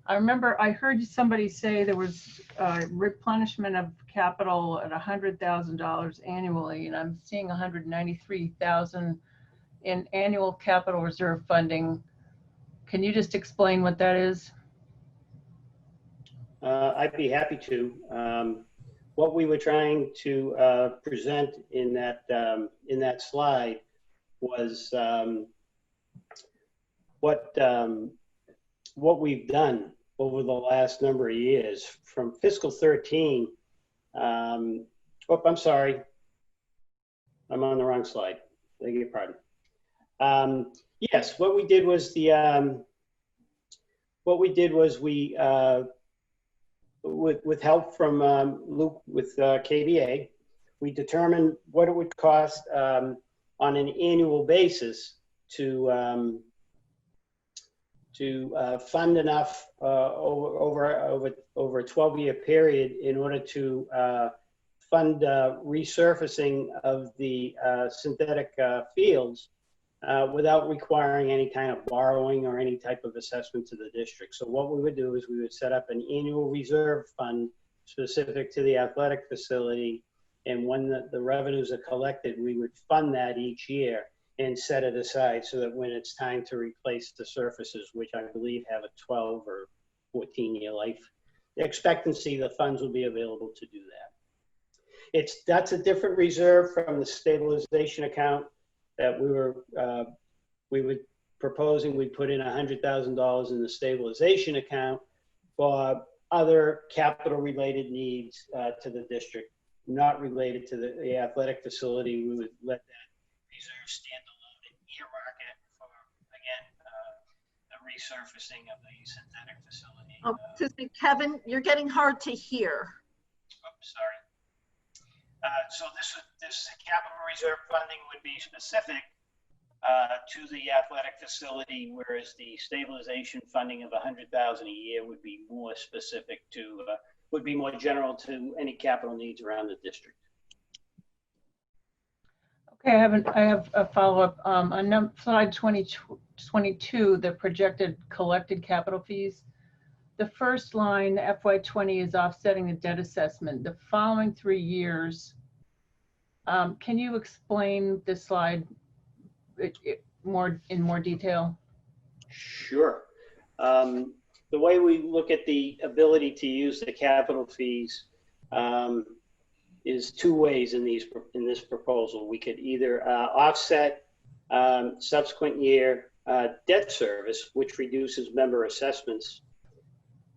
I remember I heard somebody say there was replenishment of capital at $100,000 annually, and I'm seeing $193,000 in annual capital reserve funding. Can you just explain what that is? I'd be happy to. What we were trying to present in that slide was what we've done over the last number of years from fiscal 13. I'm sorry. I'm on the wrong slide. I beg your pardon. Yes, what we did was we with help from Luke with KBA, we determined what it would cost on an annual basis to fund enough over a 12-year period in order to fund resurfacing of the synthetic fields without requiring any kind of borrowing or any type of assessment to the district. So what we would do is we would set up an annual reserve fund specific to the athletic facility, and when the revenues are collected, we would fund that each year and set it aside so that when it's time to replace the surfaces, which I believe have a 12 or 14-year life expectancy, the funds will be available to do that. That's a different reserve from the stabilization account that we were proposing. We put in $100,000 in the stabilization account for other capital related needs to the district, not related to the athletic facility. We would let that reserve stand alone and earmark it for, again, the resurfacing of the synthetic facility. Excuse me, Kevin, you're getting hard to hear. Oops, sorry. So this capital reserve funding would be specific to the athletic facility, whereas the stabilization funding of $100,000 a year would be more specific to, would be more general to any capital needs around the district. Okay, I have a follow-up. On slide 22, the projected collected capital fees. The first line, FY20, is offsetting the debt assessment. The following 3 years, can you explain this slide in more detail? Sure. The way we look at the ability to use the capital fees is two ways in this proposal. We could either offset subsequent year debt service, which reduces member assessments,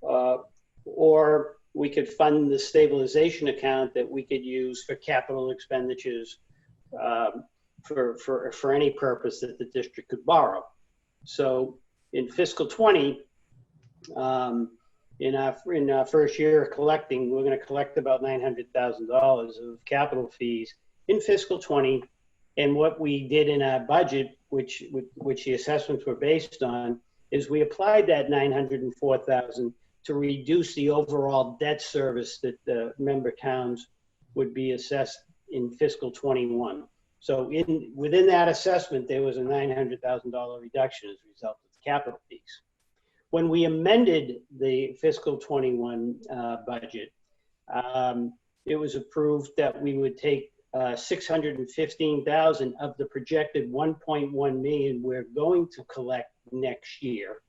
or we could fund the stabilization account that we could use for capital expenditures for any purpose that the district could borrow. So in fiscal 20, in our first year of collecting, we're going to collect about $900,000 of capital fees in fiscal 20. And what we did in our budget, which the assessments were based on, is we applied that $904,000 to reduce the overall debt service that the member towns would be assessed in fiscal 21. So within that assessment, there was a $900,000 reduction as a result of the capital fees. When we amended the fiscal 21 budget, it was approved that we would take $615,000 of the projected $1.1 million we're going to collect next year.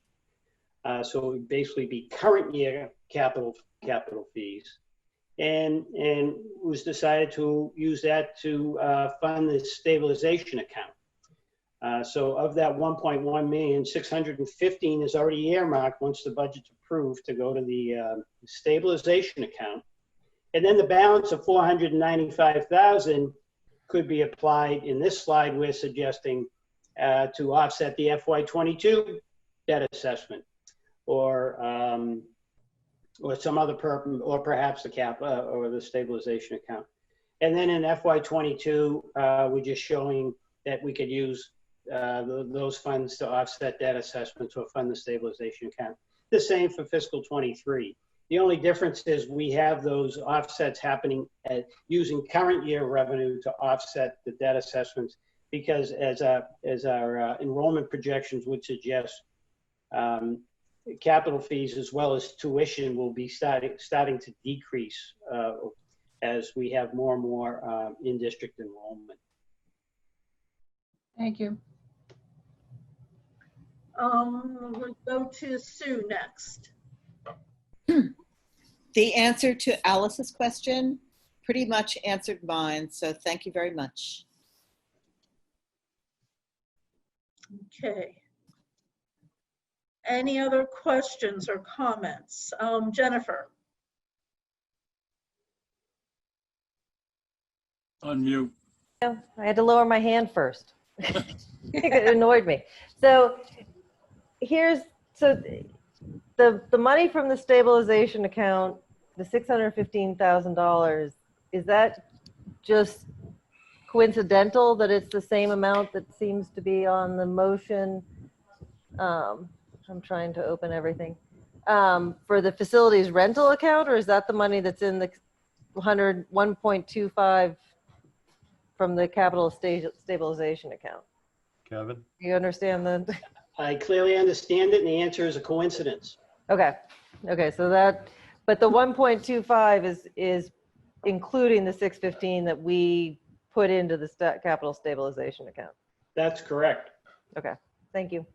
So it would basically be current year capital fees. And it was decided to use that to fund the stabilization account. So of that 1.1 million, 615 is already earmarked once the budget's approved to go to the stabilization account. And then the balance of 495,000 could be applied in this slide we're suggesting to offset the FY22 debt assessment or some other purpose, or perhaps the cap or the stabilization account. And then in FY22, we're just showing that we could use those funds to offset debt assessments or fund the stabilization account. The same for fiscal 23. The only difference is we have those offsets happening at using current year revenue to offset the debt assessments, because as our enrollment projections would suggest, capital fees as well as tuition will be starting to decrease as we have more and more in-district enrollment. Thank you. We'll go to Sue next. The answer to Alice's question pretty much answered mine, so thank you very much. Okay. Any other questions or comments? Jennifer? Unmute. No, I had to lower my hand first. It annoyed me. So the money from the stabilization account, the $615,000, is that just coincidental that it's the same amount that seems to be on the motion? I'm trying to open everything. For the facilities rental account, or is that the money that's in the 1.25 from the capital stabilization account? Kevin? Do you understand the? I clearly understand it, and the answer is a coincidence. Okay. Okay. So that, but the 1.25 is including the 615 that we put into the capital stabilization account. That's correct. Okay. Thank you.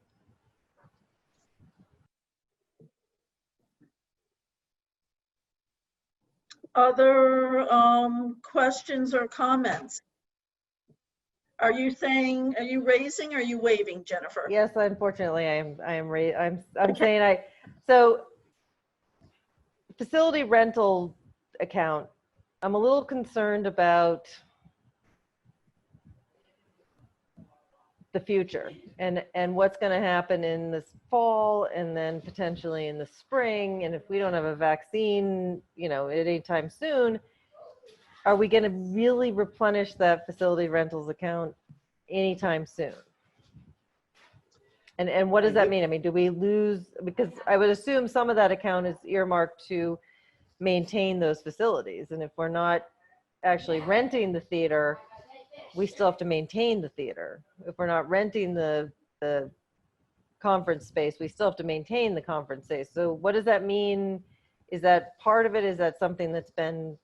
Other questions or comments? Are you raising or are you waving, Jennifer? Yes, unfortunately, I'm saying so facility rental account, I'm a little concerned about the future and what's going to happen in this fall and then potentially in the spring. And if we don't have a vaccine, at any time soon, are we going to really replenish that facility rentals account anytime soon? And what does that mean? I mean, do we lose, because I would assume some of that account is earmarked to maintain those facilities. And if we're not actually renting the theater, we still have to maintain the theater. If we're not renting the conference space, we still have to maintain the conference space. So what does that mean? Is that part of it? Is that something that's been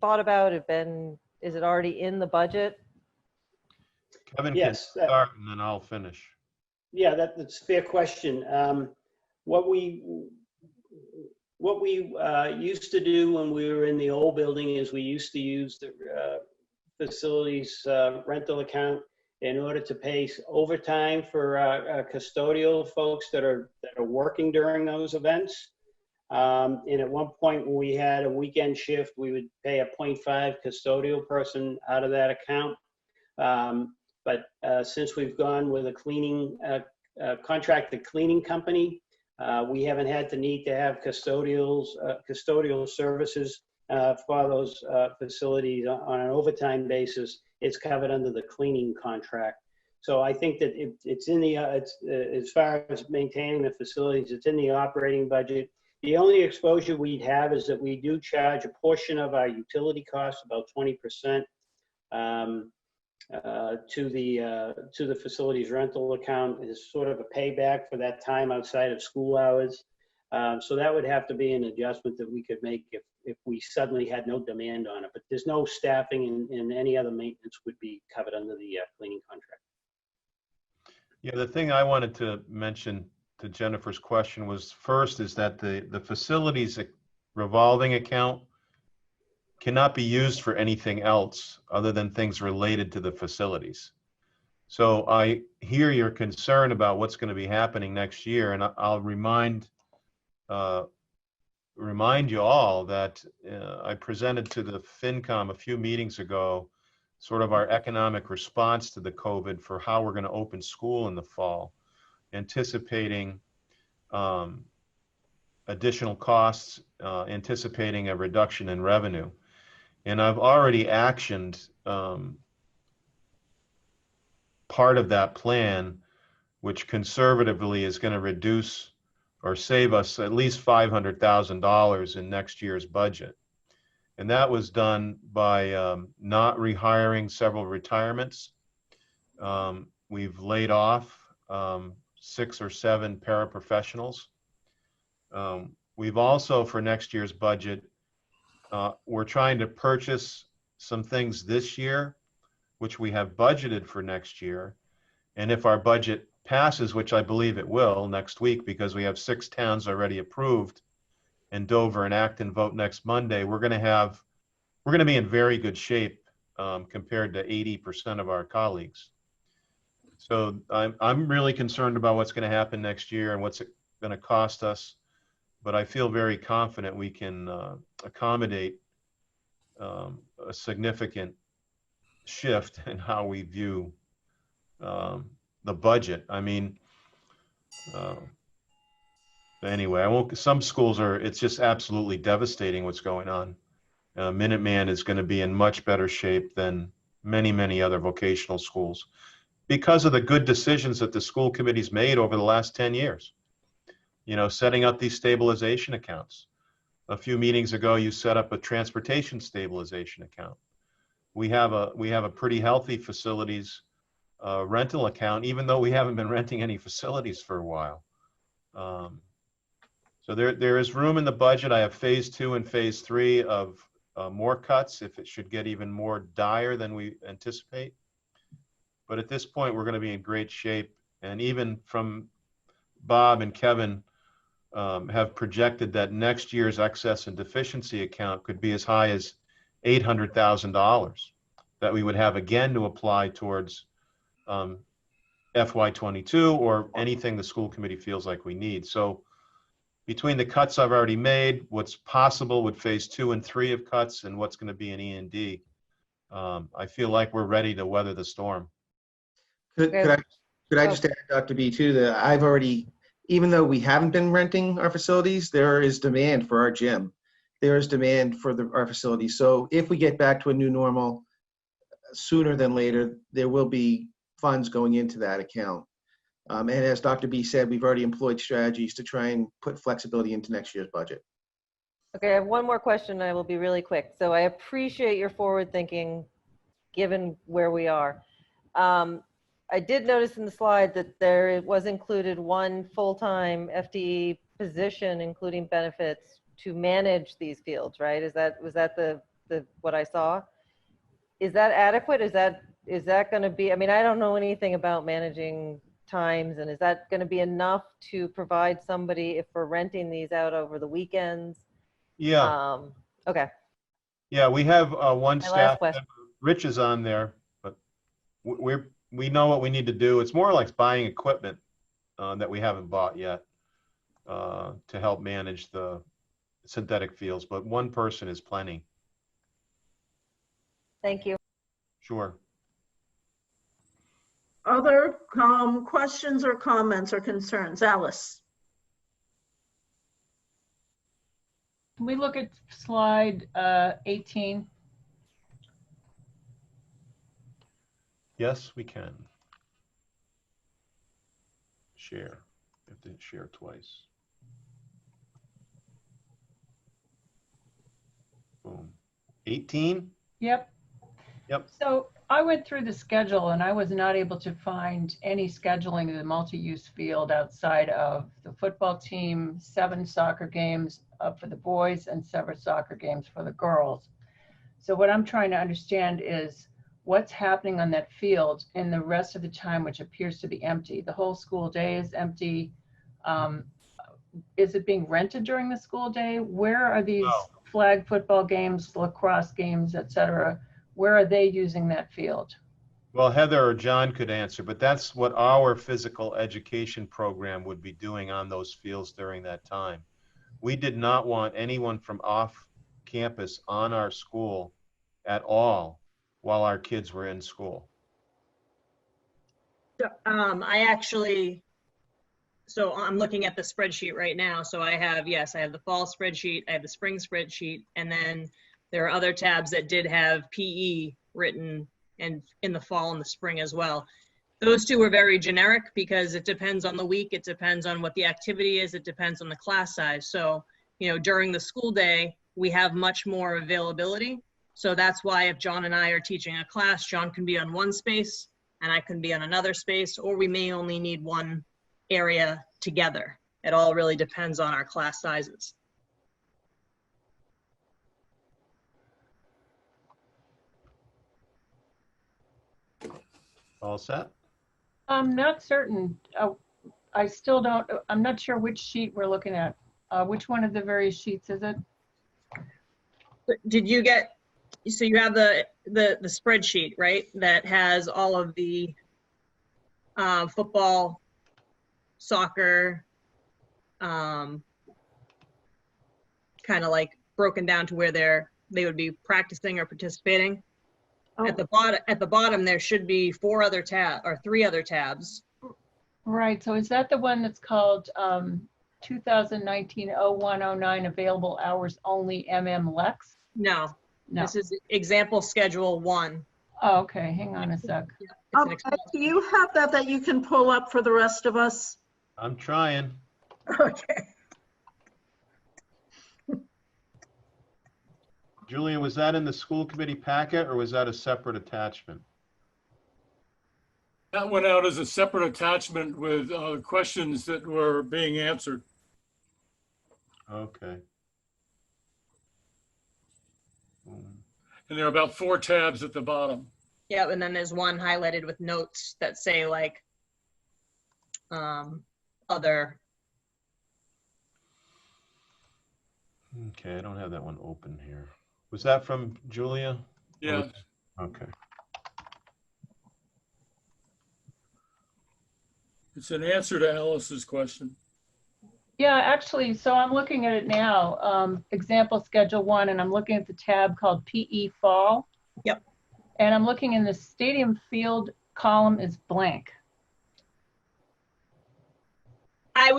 thought about? Is it already in the budget? Kevin Yes, can start and then I'll finish. Yeah, that's a fair question. What we used to do when we were in the old building is we used to use the facilities rental account in order to pay overtime for custodial folks that are working during those events. And at one point when we had a weekend shift, we would pay a 0.5 custodial person out of that account. But since we've gone with a cleaning contracted cleaning company, we haven't had the need to have custodial services for those facilities on an overtime basis. It's covered under the cleaning contract. So I think that it's in the as far as maintaining the facilities, it's in the operating budget. The only exposure we'd have is that we do charge a portion of our utility costs, about 20%, to the facilities rental account as sort of a payback for that time outside of school hours. So that would have to be an adjustment that we could make if we suddenly had no demand on it. But there's no staffing and any other maintenance would be covered under the cleaning contract. Yeah, the thing I wanted to mention to Jennifer's question was first is that the facilities revolving account cannot be used for anything else other than things related to the facilities. So I hear your concern about what's going to be happening next year, and I'll remind you all that I presented to the FinCom a few meetings ago sort of our economic response to the COVID for how we're going to open school in the fall, anticipating additional costs, anticipating a reduction in revenue. And I've already actioned part of that plan, which conservatively is going to reduce or save us at least $500,000 in next year's budget. And that was done by not rehiring several retirements. We've laid off 6 or 7 paraprofessionals. We've also, for next year's budget, we're trying to purchase some things this year, which we have budgeted for next year. And if our budget passes, which I believe it will next week, because we have 6 towns already approved, and Dover and Acton vote next Monday, we're going to be in very good shape compared to 80% of our colleagues. So I'm really concerned about what's going to happen next year and what's it going to cost us. But I feel very confident we can accommodate a significant shift in how we view the budget. I mean, anyway, I won't. Some schools it's just absolutely devastating what's going on. Minuteman is going to be in much better shape than many, many other vocational schools because of the good decisions that the school committee's made over the last 10 years. You know, setting up these stabilization accounts. A few meetings ago, you set up a transportation stabilization account. We have a pretty healthy facilities rental account, even though we haven't been renting any facilities for a while. So there is room in the budget. I have phase 2 and phase 3 of more cuts if it should get even more dire than we anticipate. But at this point, we're going to be in great shape. And even from Bob and Kevin have projected that next year's excess and deficiency account could be as high as $800,000 that we would have again to apply towards FY22 or anything the school committee feels like we need. So between the cuts I've already made, what's possible with phase 2 and 3 of cuts, and what's going to be in E&D, I feel like we're ready to weather the storm. Could I just add, Dr. B, too, that I've already, even though we haven't been renting our facilities, there is demand for our gym. There is demand for our facilities. So if we get back to a new normal sooner than later, there will be funds going into that account. And as Dr. B said, we've already employed strategies to try and put flexibility into next year's budget. Okay, I have one more question. I will be really quick. So I appreciate your forward thinking, given where we are. I did notice in the slide that there was included one full-time FTE position, including benefits, to manage these fields, right? Was that the what I saw? Is that adequate? Is that going to be? I mean, I don't know anything about managing times, and is that going to be enough to provide somebody if we're renting these out over the weekends? Yeah. Okay. Yeah, we have one My staff last question. member. Rich is on there, but we know what we need to do. It's more like buying equipment that we haven't bought yet to help manage the synthetic fields, but one person is plenty. Thank you. Sure. Other questions or comments or concerns? Alice? Can we look at slide 18? Yes, we can. Share. You have to share twice. Boom. 18? Yep. Yep. So I went through the schedule and I was not able to find any scheduling of the multi-use field outside of the football team, 7 soccer games for the boys and 7 soccer games for the girls. So what I'm trying to understand is what's happening on that field in the rest of the time, which appears to be empty. The whole school day is empty. Is it being rented during the school day? Where are these flag football games, lacrosse games, et cetera? Where are they using that field? Well, Heather or John could answer, but that's what our physical education program would be doing on those fields during that time. We did not want anyone from off campus on our school at all while our kids were in school. So I'm looking at the spreadsheet right now. So I have the fall spreadsheet, I have the spring spreadsheet, and then There are other tabs that did have PE written and in the fall and the spring as well. Those two are very generic because it depends on the week, it depends on what the activity is, it depends on the class size. So, you know, during the school day, we have much more availability. So that's why if John and I are teaching a class, John can be on one space and I can be on another space, or we may only need one area together. It all really depends on our class sizes. All set? I'm not certain. I still don't, I'm not sure which sheet we're looking at. Which one of the various sheets is it? Did you get, so you have the spreadsheet, right? That has all of the football, soccer, kind of like broken down to where they would be practicing or participating. Oh. At the bottom, there should be three other tabs. Right, so is that the one that's called 2019-0109 available hours only Lex? No, No. This is example schedule 1. Oh, okay, hang on a sec. Do you have that you can pull up for the rest of us? I'm trying. Okay. Julia, was that in the school committee packet or was that a separate attachment? That went out as a separate attachment with questions that were being answered. Okay. And there are about 4 tabs at the bottom. Yeah, and then there's one highlighted with notes that say like other. Okay, I don't have that one open here. Was that from Julia? Yeah. Okay. It's an answer to Alice's question. Yeah, actually, so I'm looking at it now, example schedule 1, and I'm looking at the tab called PE Fall. Yep. And I'm looking in the stadium field column is blank. I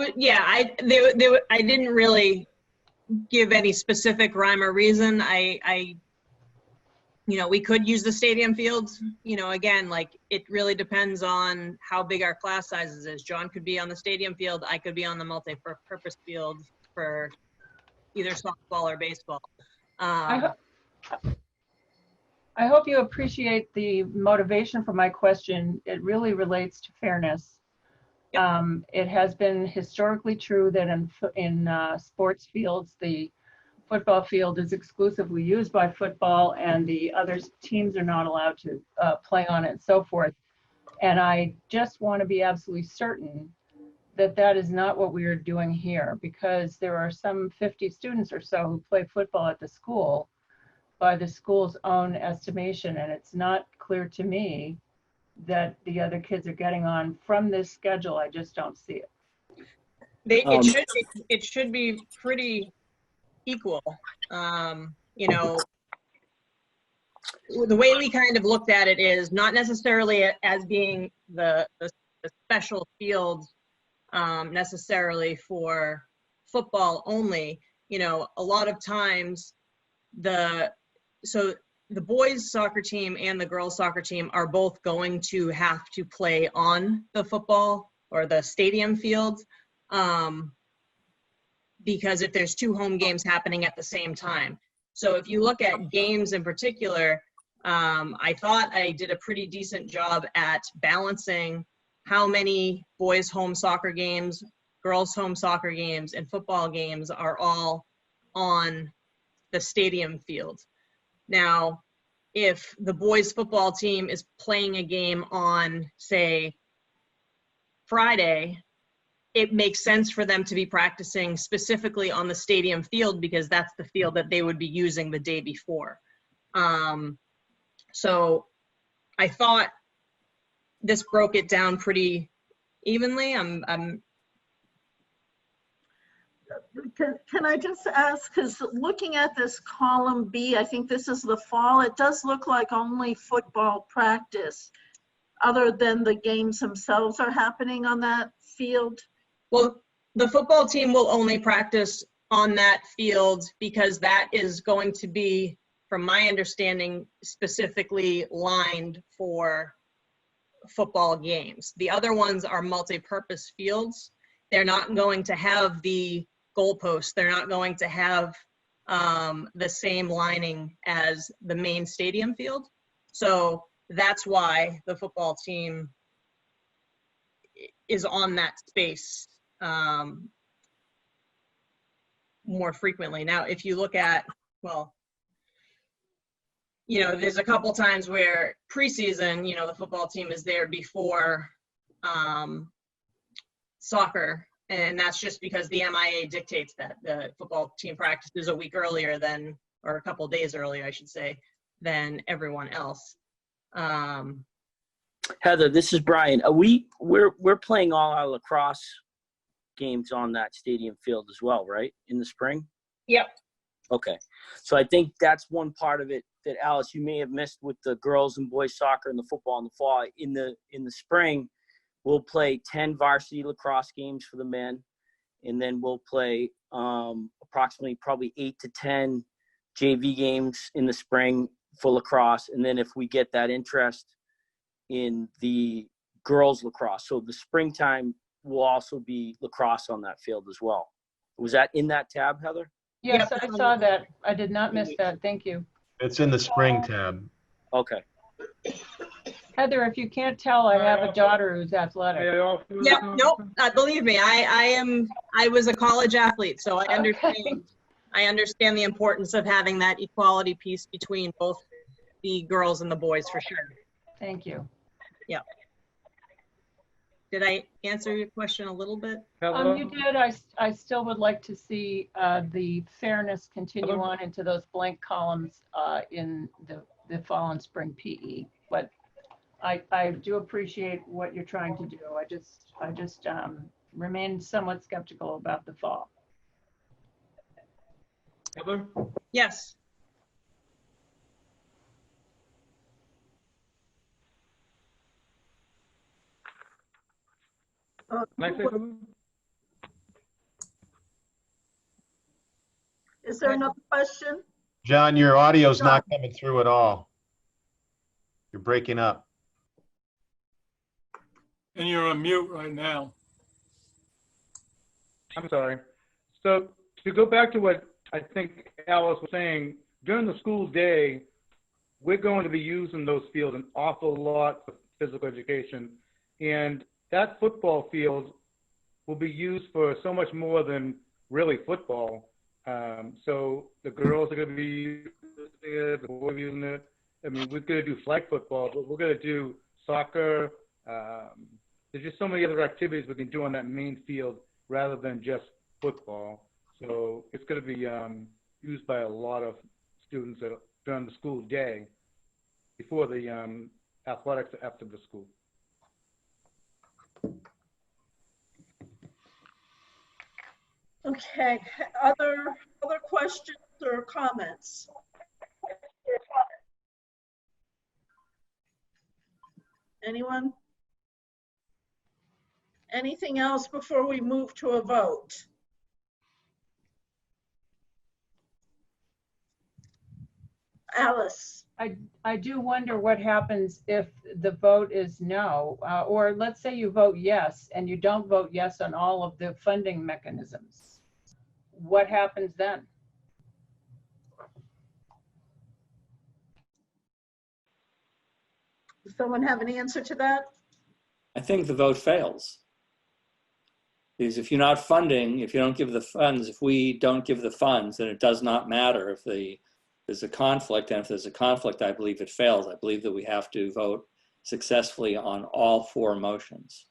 didn't really give any specific rhyme or reason. We could use the stadium fields. Again, like it really depends on how big our class sizes is. John could be on the stadium field. I could be on the multi-purpose field for either softball or baseball. I hope you appreciate the motivation for my question. It really relates to fairness. It has been historically true that in sports fields, the football field is exclusively used by football and the other teams are not allowed to play on it and so forth. And I just want to be absolutely certain that that is not what we are doing here, because there are some 50 students or so who play football at the school by the school's own estimation. And it's not clear to me that the other kids are getting on from this schedule. I just don't see it. It should be pretty equal. The way we kind of looked at it is not necessarily as being the special field necessarily for football only. A lot of times the boys soccer team and the girls soccer team are both going to have to play on the football or the stadium field. Because if there's 2 home games happening at the same time. So if you look at games in particular, I thought I did a pretty decent job at balancing how many boys home soccer games, girls home soccer games, and football games are all on the stadium field. Now, if the boys football team is playing a game on, say, Friday, it makes sense for them to be practicing specifically on the stadium field because that's the field that they would be using the day before. So I thought this broke it down pretty evenly. Can I just ask, because looking at this column B, I think this is the fall, it does look like only football practice other than the games themselves are happening on that field. Well, the football team will only practice on that field because that is going to be from my understanding, specifically lined for football games. The other ones are multi-purpose fields. They're not going to have the goalposts. They're not going to have the same lining as the main stadium field. So that's why the football team is on that space more frequently. Now, if you look at, well, you know, there's a couple times where preseason, you know, the football team is there before soccer. And that's just because the MIA dictates that the football team practices a week earlier than, or a couple days earlier, I should say, than everyone else. Heather, this is Brian. We're playing all our lacrosse games on that stadium field as well, right? In the spring? Yep. Okay. So I think that's one part of it that, Alice, you may have missed with the girls and boys soccer and the football in the fall. In the spring, we'll play 10 varsity lacrosse games for the men, and then we'll play approximately probably 8 to 10 JV games in the spring for lacrosse. And then if we get that interest in the girls lacrosse, so the springtime will also be lacrosse on that field as well. Was that in that tab, Heather? Yes, I saw that. I did not miss that. Thank you. It's in the spring tab. Okay. Heather, if you can't tell, I have a daughter who's athletic. Yep, nope, believe me, I was a college athlete, so I understand. I understand the importance of having that equality piece between both the girls and the boys, for sure. Thank you. Yeah. Did I answer your question a little bit? You did. I still would like to see the fairness continue on into those blank columns in the fall and spring PE. But I do appreciate what you're trying to do. I just remain somewhat skeptical about the fall. Heather? Yes. Can I say something? Is there another question? John, your audio's not coming through at all. You're breaking up. And you're on mute right now. I'm sorry. So to go back to what I think Alice was saying, during the school day, we're going to be using those fields an awful lot for physical education. And that football field will be used for so much more than really football. So the girls are going to be using it, the boys are using it. I mean, we're going to do flag football, but we're going to do soccer. There's just so many other activities we can do on that main field rather than just football. So it's going to be used by a lot of students during the school day before the athletics after the school. Okay, other questions or comments? Anyone? Anything else before we move to a vote? Alice. I do wonder what happens if the vote is no, or let's say you vote yes and you don't vote yes on all of the funding mechanisms. What happens then? Does someone have an answer to that? I think the vote fails. Because if you're not funding, if you don't give the funds, if we don't give the funds, then it does not matter if there's a conflict. And if there's a conflict, I believe it fails. I believe that we have to vote successfully on all 4 motions.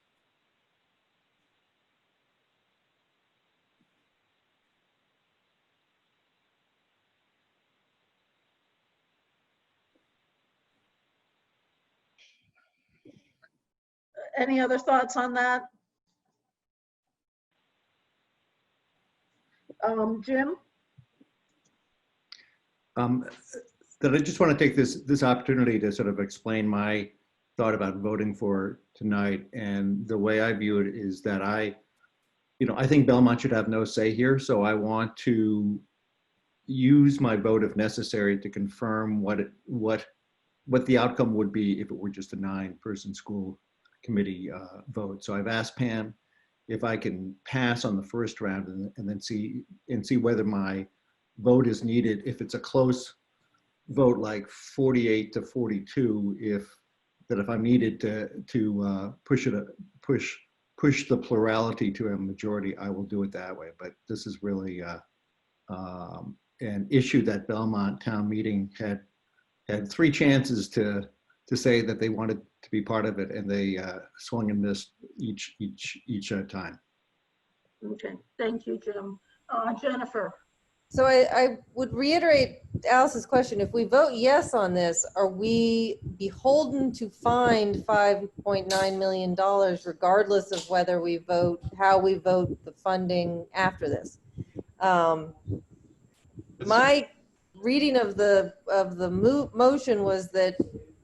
Any other thoughts on that? Jim? That I just want to take this opportunity to sort of explain my thought about voting for tonight. And the way I view it is that I think Belmont should have no say here. So I want to, use my vote if necessary to confirm what the outcome would be if it were just a 9-person school committee vote. So I've asked Pam if I can pass on the first round and then see whether my vote is needed. If it's a close vote, like 48 to 42, if I'm needed to push the plurality to a majority, I will do it that way. But this is really an issue that Belmont Town Meeting had 3 chances to say that they wanted to be part of it, and they swung and missed each time. Okay, thank you, Jim. Jennifer. So I would reiterate Alice's question. If we vote yes on this, are we beholden to find $5.9 million regardless of whether we vote, how we vote the funding after this? My reading of the motion was that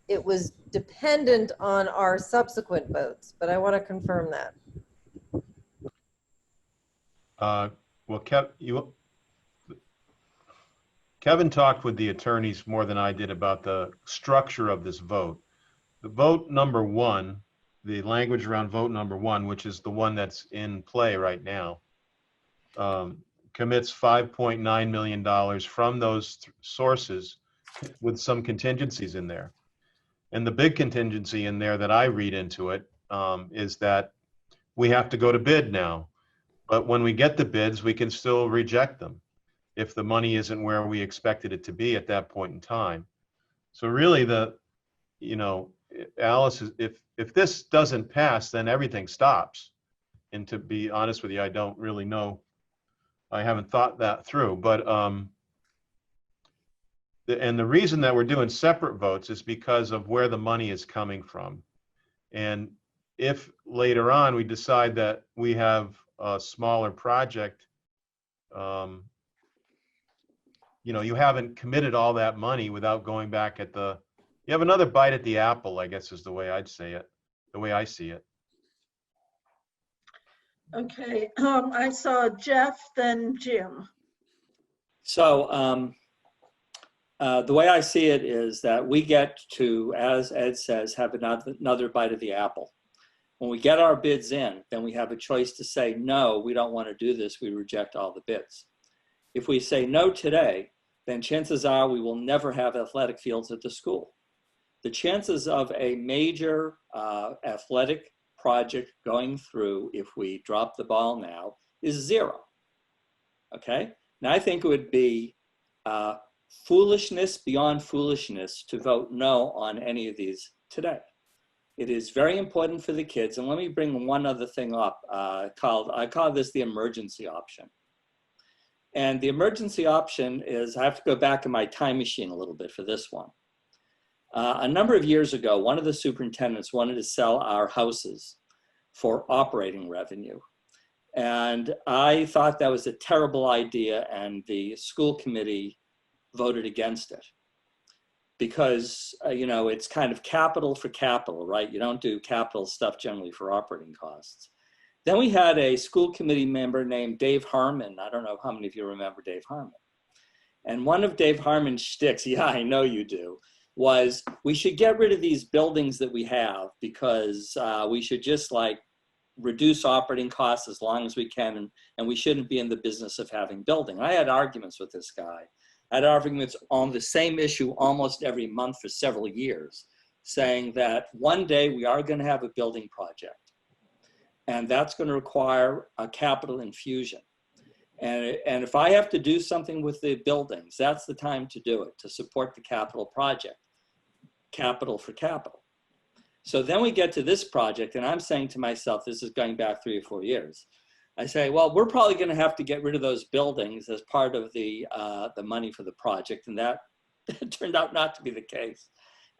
it was dependent on our subsequent votes, but I want to confirm that. Well, Kevin talked with the attorneys more than I did about the structure of this vote. The vote number 1, the language around vote number 1, which is the one that's in play right now, commits $5.9 million from those sources with some contingencies in there. And the big contingency in there that I read into it is that we have to go to bid now. But when we get the bids, we can still reject them if the money isn't where we expected it to be at that point in time. So really Alice, if this doesn't pass, then everything stops. And to be honest with you, I don't really know. I haven't thought that through, but the reason that we're doing separate votes is because of where the money is coming from. And if later on we decide that we have a smaller project, you haven't committed all that money without going back you have another bite at the apple, I guess is the way I'd say it, the way I see it. Okay, I saw Jeff, then Jim. So the way I see it is that we get to, as Ed says, have another bite of the apple. When we get our bids in, then we have a choice to say, no, we don't want to do this. We reject all the bids. If we say no today, then chances are we will never have athletic fields at the school. The chances of a major athletic project going through if we drop the ball now is 0. Okay? Now I think it would be foolishness beyond foolishness to vote no on any of these today. It is very important for the kids. And let me bring one other thing up. I call this the emergency option. And the emergency option is, I have to go back in my time machine a little bit for this one. A number of years ago, one of the superintendents wanted to sell our houses for operating revenue. And I thought that was a terrible idea, and the school committee voted against it. Because, it's kind of capital for capital, right? You don't do capital stuff generally for operating costs. Then we had a school committee member named Dave Harmon. I don't know how many of you remember Dave Harmon. And one of Dave Harmon's shticks, yeah, I know you do, was we should get rid of these buildings that we have because we should just reduce operating costs as long as we can, and we shouldn't be in the business of having building. I had arguments with this guy. I had arguments on the same issue almost every month for several years, saying that one day we are going to have a building project. And that's going to require a capital infusion. And if I have to do something with the buildings, that's the time to do it, to support the capital project, capital for capital. So then we get to this project, and I'm saying to myself, this is going back 3 or 4 years. I say, well, we're probably going to have to get rid of those buildings as part of the money for the project. And that turned out not to be the case.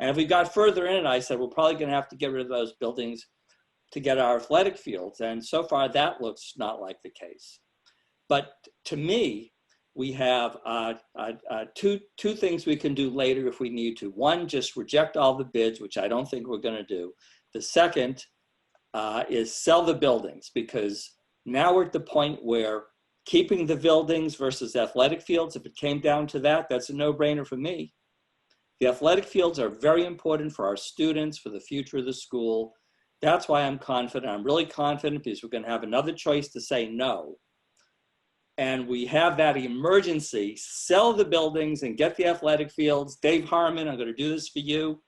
And if we got further in, I said, we're probably going to have to get rid of those buildings to get our athletic fields. And so far, that looks not like the case. But to me, we have two things we can do later if we need to. One, just reject all the bids, which I don't think we're going to do. The second is sell the buildings, because now we're at the point where Keeping the buildings versus athletic fields, if it came down to that, that's a no-brainer for me. The athletic fields are very important for our students, for the future of the school. That's why I'm confident. I'm really confident because we're going to have another choice to say no. And we have that emergency, sell the buildings and get the athletic fields. Dave Harmon, I'm going to do this for you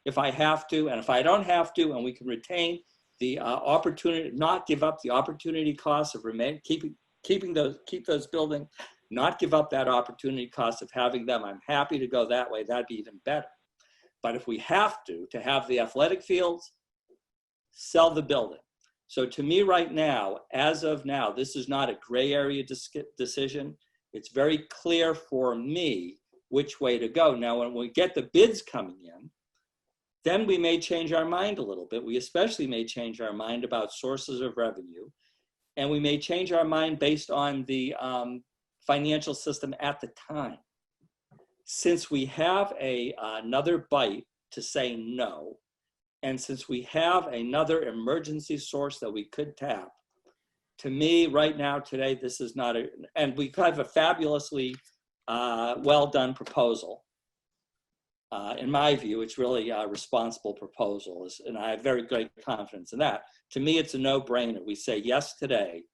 if I have to. And if I don't have to, and we can retain the opportunity, not give up the opportunity cost of keep those buildings, not give up that opportunity cost of having them. I'm happy to go that way. That'd be even better. But if we have to have the athletic fields, sell the building. So to me right now, as of now, this is not a gray area decision. It's very clear for me which way to go. Now, when we get the bids coming in, then we may change our mind a little bit. We especially may change our mind about sources of revenue. And we may change our mind based on the financial system at the time. Since we have another bite to say no, and since we have another emergency source that we could tap, to me right now, today, this is not and we have a fabulously well done proposal. In my view, it's really a responsible proposal, and I have very great confidence in that. To me, it's a no-brainer. We say yes today.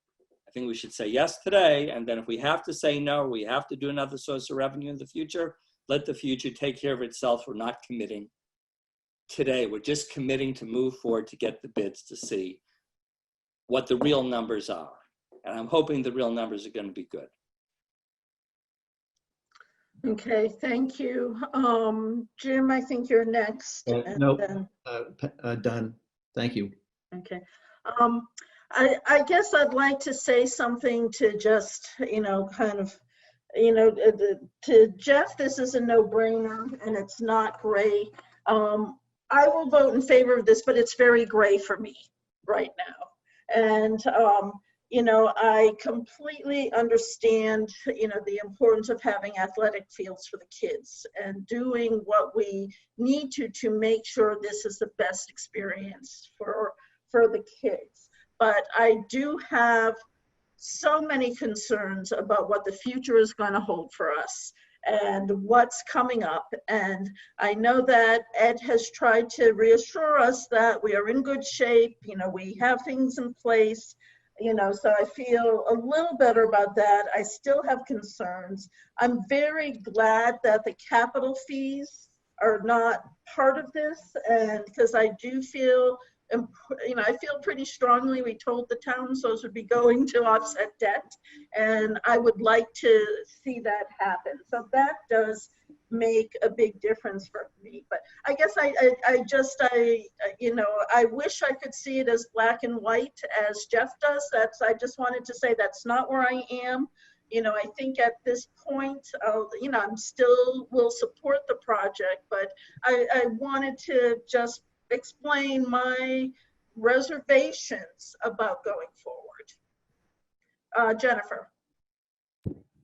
I think we should say yes today, and then if we have to say no, we have to do another source of revenue in the future, let the future take care of itself. We're not committing today. We're just committing to move forward to get the bids to see what the real numbers are. And I'm hoping the real numbers are going to be good. Okay, thank you. Jim, I think you're next. Nope, done. Thank you. Okay. I guess I'd like to say something to just, kind of, to Jeff, this is a no-brainer and it's not gray. I will vote in favor of this, but it's very gray for me right now. And, I completely understand, the importance of having athletic fields for the kids and doing what we need to make sure this is the best experience for the kids. But I do have so many concerns about what the future is going to hold for us and what's coming up. And I know that Ed has tried to reassure us that we are in good shape, we have things in place, so I feel a little better about that. I still have concerns. I'm very glad that the capital fees are not part of this, and because I do feel, I feel pretty strongly, we told the towns those would be going to offset debt, and I would like to see that happen. So that does make a big difference for me. But I guess I wish I could see it as black and white as Jeff does. I just wanted to say that's not where I am. I think at this point, I'm still will support the project, but I wanted to just explain my reservations about going forward. Jennifer.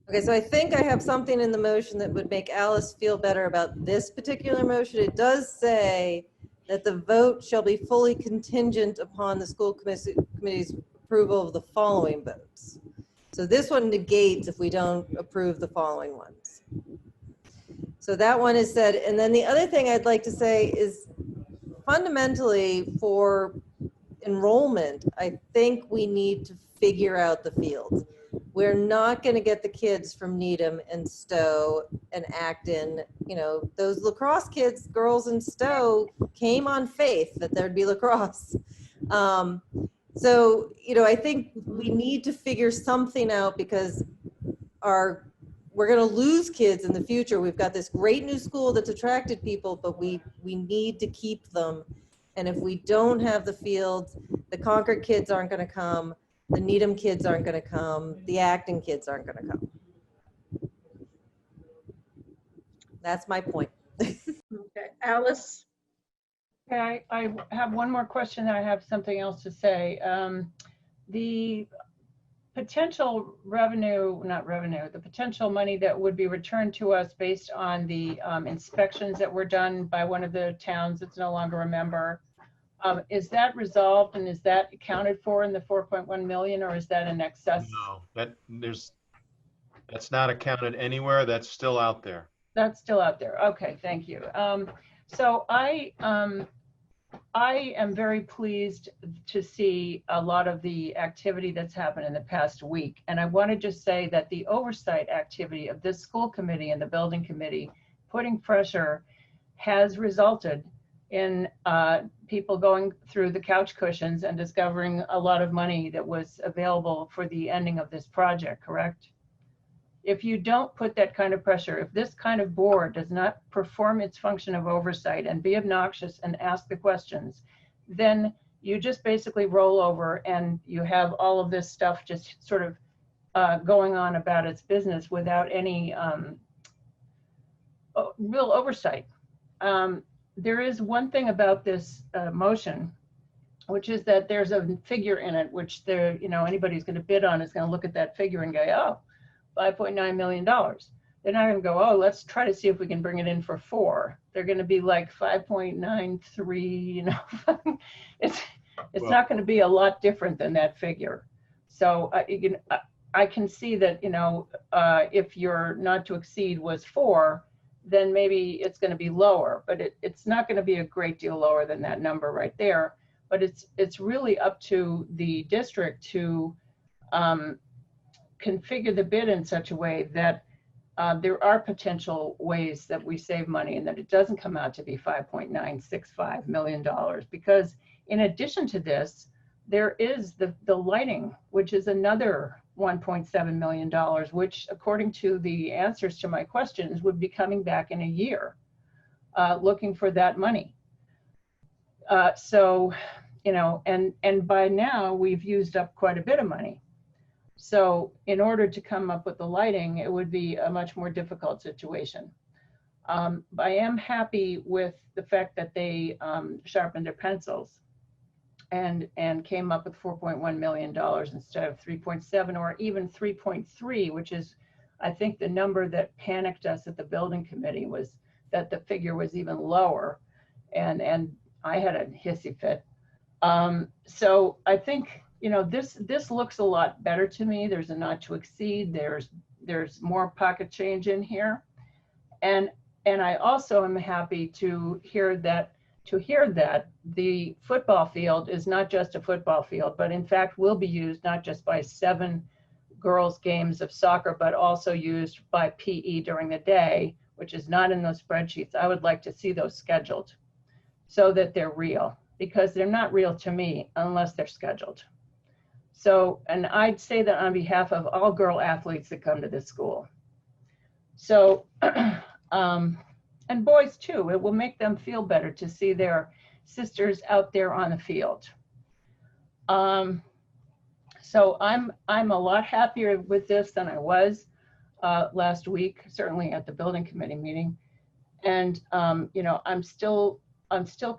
Okay, so I think I have something in the motion that would make Alice feel better about this particular motion. It does say that the vote shall be fully contingent upon the school committee's approval of the following votes. So this one negates if we don't approve the following ones. So that one is said. And then the other thing I'd like to say is fundamentally for enrollment, I think we need to figure out the fields. We're not going to get the kids from Needham and Stowe and Acton. Those lacrosse kids, girls in Stowe, came on faith that there'd be lacrosse. So, I think we need to figure something out because we're going to lose kids in the future. We've got this great new school that's attracted people, but we need to keep them. And if we don't have the fields, the Concord kids aren't going to come. The Needham kids aren't going to come. The Acton kids aren't going to come. That's my point. Okay, Alice. Okay, I have one more question, and I have something else to say. The potential the potential money that would be returned to us based on the inspections that were done by one of the towns that's no longer a member. Is that resolved and is that accounted for in the 4.1 million, or is that in excess? No, that's not accounted anywhere. That's still out there. That's still out there. Okay, thank you. So I am very pleased to see a lot of the activity that's happened in the past week. And I want to just say that the oversight activity of this school committee and the building committee putting pressure has resulted in people going through the couch cushions and discovering a lot of money that was available for the ending of this project, correct? If you don't put that kind of pressure, if this kind of board does not perform its function of oversight and be obnoxious and ask the questions, then you just basically roll over and you have all of this stuff just sort of going on about its business without any real oversight. There is one thing about this motion, which is that there's a figure in it, which there, anybody who's going to bid on is going to look at that figure and go, oh, $5.9 million. They're not going to go, oh, let's try to see if we can bring it in for 4. They're going to be like 5.93, it's not going to be a lot different than that figure. So I can see that, if your not to exceed was 4, then maybe it's going to be lower, but it's not going to be a great deal lower than that number right there. But it's really up to the district to configure the bid in such a way that there are potential ways that we save money and that it doesn't come out to be $5.965 million. Because in addition to this, there is the lighting, which is another $1.7 million, which according to the answers to my questions would be coming back in a year, looking for that money. So, and by now we've used up quite a bit of money. So in order to come up with the lighting, it would be a much more difficult situation. I am happy with the fact that they sharpened their pencils and came up with $4.1 million instead of 3.7 or even 3.3, which is, I think, the number that panicked us at the building committee, was that the figure was even lower. And I had a hissy fit. So I think, this looks a lot better to me. There's a not to exceed. There's more pocket change in here, and I also am happy to hear that the football field is not just a football field, but in fact will be used not just by 7 girls' games of soccer, but also used by PE during the day, which is not in those spreadsheets. I would like to see those scheduled so that they're real, because they're not real to me unless they're scheduled. So, and I'd say that on behalf of all girl athletes that come to this school. So, and boys too, it will make them feel better to see their sisters out there on the field. So I'm a lot happier with this than I was last week, certainly at the building committee meeting. And I'm still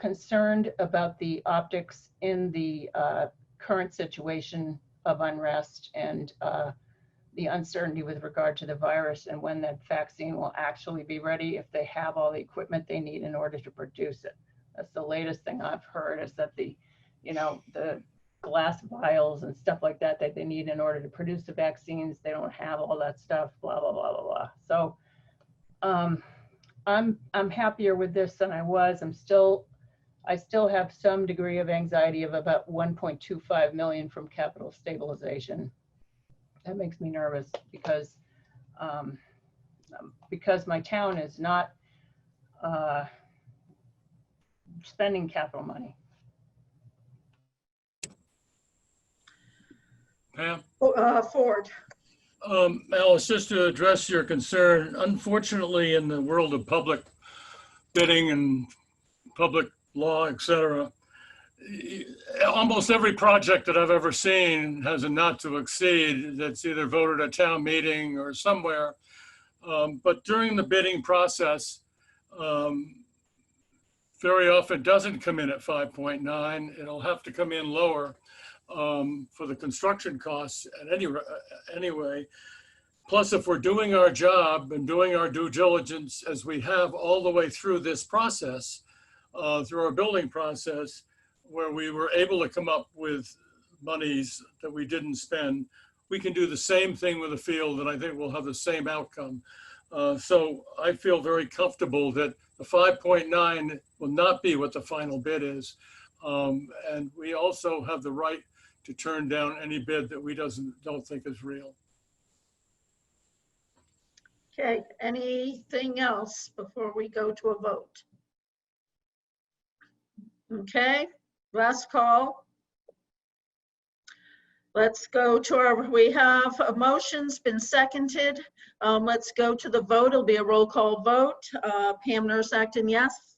concerned about the optics in the current situation of unrest and the uncertainty with regard to the virus and when that vaccine will actually be ready, if they have all the equipment they need in order to produce it. That's the latest thing I've heard, is that the glass vials and stuff like that they need in order to produce the vaccines, they don't have all that stuff, blah, blah, blah, blah, blah. So I'm happier with this than I was. I still have some degree of anxiety of about 1.25 million from capital stabilization. That makes me nervous because my town is not spending capital money. Pam? Ford. Alice, just to address your concern, unfortunately, in the world of public bidding and public law, et cetera, almost every project that I've ever seen has a not to exceed that's either voted at town meeting or somewhere. But during the bidding process, very often it doesn't come in at 5.9. It'll have to come in lower for the construction costs anyway. Plus, if we're doing our job and doing our due diligence as we have all the way through this process, through our building process, where we were able to come up with monies that we didn't spend, we can do the same thing with the field, and I think we'll have the same outcome. So I feel very comfortable that the 5.9 will not be what the final bid is. And we also have the right to turn down any bid that we don't think is real. Okay, anything else before we go to a vote? Okay, last call. Let's go to we have a motion's been seconded. Let's go to the vote. It'll be a roll call vote. Pam Nurse Acton, yes.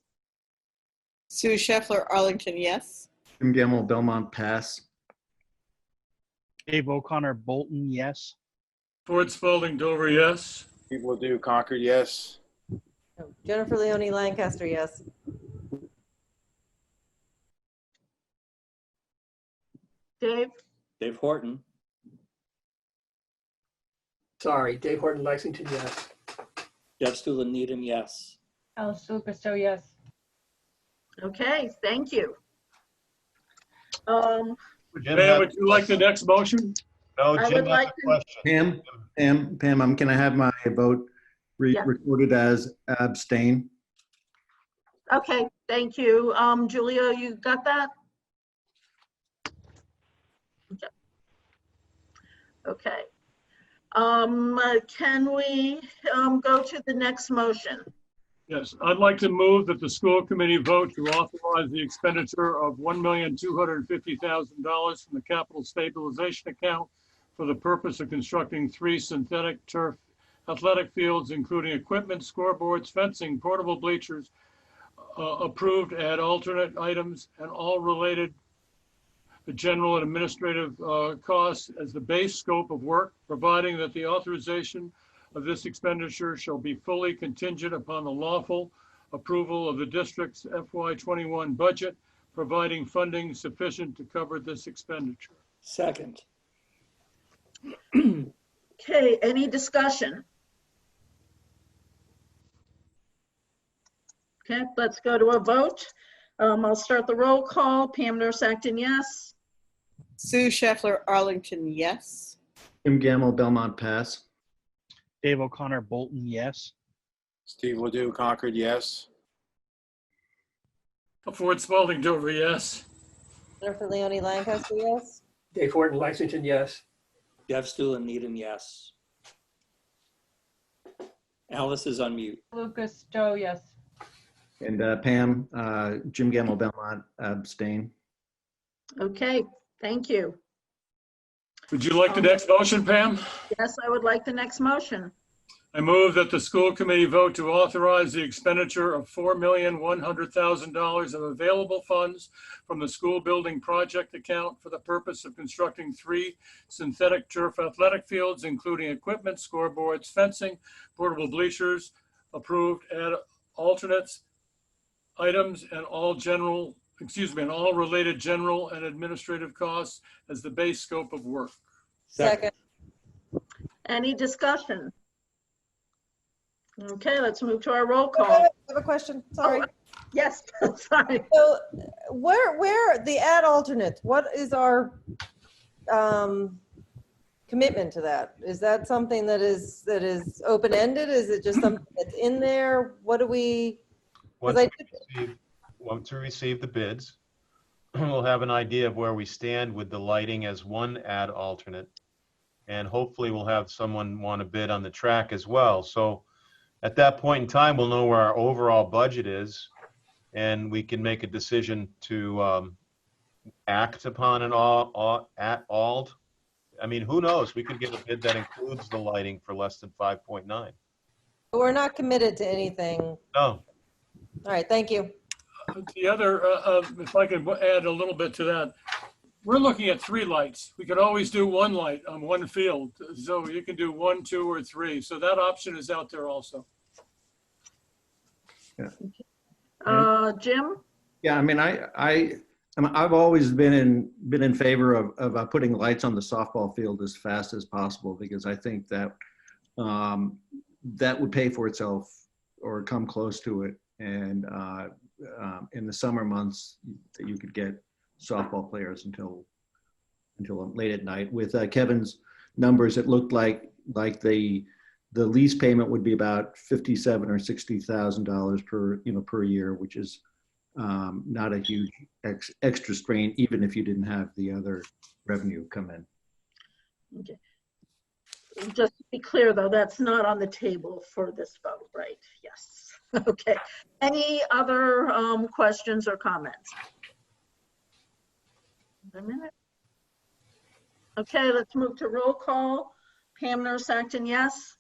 Sue Scheffler, Arlington, yes. Jim Gamble, Belmont, pass. Dave O'Connor, Bolton, yes. Ford Spalding, Dover, yes. Steve Ledoux, Concord, yes. Jennifer Leone Lancaster, yes. Dave? Dave Horton. Sorry, Dave Horton, Lexington, yes. Jeff Stuland Needham, yes. Alice Lucas, yes. Okay, thank you. Pam, would you like the next motion? No, I Jim would has like a question. Pam, can I have my vote Yeah. recorded as abstain? Okay, thank you. Julia, you got that? Okay. Okay. Can we go to the next motion? Yes, I'd like to move that the school committee vote to authorize the expenditure of $1,250,000 from the capital stabilization account for the purpose of constructing 3 synthetic turf athletic fields, including equipment, scoreboards, fencing, portable bleachers, approved add alternate items, and all related general and administrative costs as the base scope of work, providing that the authorization of this expenditure shall be fully contingent upon the lawful approval of the district's FY21 budget, providing funding sufficient to cover this expenditure. Second. Okay, any discussion? Okay, let's go to a vote. I'll start the roll call. Pam Nurse Acton, yes. Sue Scheffler, Arlington, yes. Jim Gamble, Belmont, pass. Dave O'Connor, Bolton, yes. Steve Ledoux, Concord, yes. Ford Spalding, Dover, yes. Jennifer Leone Lancaster, yes. Dave Horton, Lexington, yes. Jeff Stuland Needham, yes. Alice is on mute. Lucas Stowe, yes. And Pam, Jim Gamble, Belmont, abstain. Okay, thank you. Would you like the next motion, Pam? Yes, I would like the next motion. I move that the school committee vote to authorize the expenditure of $4,100,000 of available funds from the school building project account for the purpose of constructing 3 synthetic turf athletic fields, including equipment, scoreboards, fencing, portable bleachers, approved add alternates items, and all related general and administrative costs as the base scope of work. Second. Any discussion? Okay, let's move to our roll call. I have a question, sorry. Oh, yes, sorry. So where the add alternate, what is our commitment to that? Is that something that is open-ended? Is it just something that's in there? What do we? Once we receive the bids, we'll have an idea of where we stand with the lighting as one add alternate. And hopefully we'll have someone want to bid on the track as well. So at that point in time, we'll know where our overall budget is, and we can make a decision to act upon an all. I mean, who knows? We could get a bid that includes the lighting for less than 5.9. We're not committed to anything. No. All right, thank you. The other, if I could add a little bit to that, we're looking at 3 lights. We could always do 1 light on 1 field. So you can do 1, 2, or 3. So that option is out there also. Yeah. Jim? Yeah, I mean, I've always been in favor of putting lights on the softball field as fast as possible, because I think that that would pay for itself or come close to it. And in the summer months, you could get softball players until late at night. With Kevin's numbers, it looked like the lease payment would be about $57,000 or $60,000 per year, which is not a huge extra strain, even if you didn't have the other revenue come in. Okay. Just to be clear, though, that's not on the table for this vote, right? Yes. Okay. Any other questions or comments? A minute. Okay, let's move to roll call. Pam Nurse Acton, yes.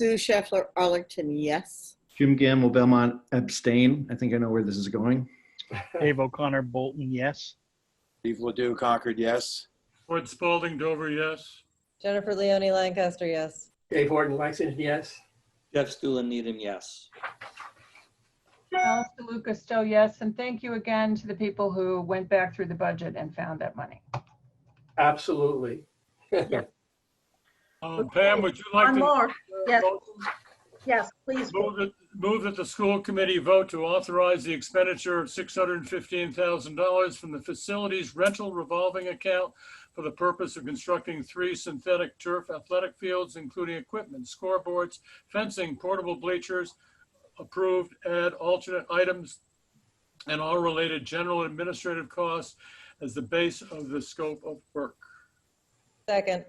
Sue Scheffler Arlington, yes. Jim Gamble Belmont abstain. I think I know where this is going. Dave O'Connor Bolton, yes. Steve Ledoux, Concord, yes. Wood Spalding Dover, yes. Jennifer Leone Lancaster, yes. Dave Horton Lexington, yes. Jeff Stuland Needham, yes. Alice DeLuca Stowe, yes. And thank you again to the people who went back through the budget and found that money. Absolutely. Pam, would you like One to? more. Yes. Yes, please. Move that the school committee vote to authorize the expenditure of $615,000 from the facilities rental revolving account for the purpose of constructing 3 synthetic turf athletic fields, including equipment, scoreboards, fencing, portable bleachers, approved, add alternate items, and all related general administrative costs as the base of the scope of work. Second.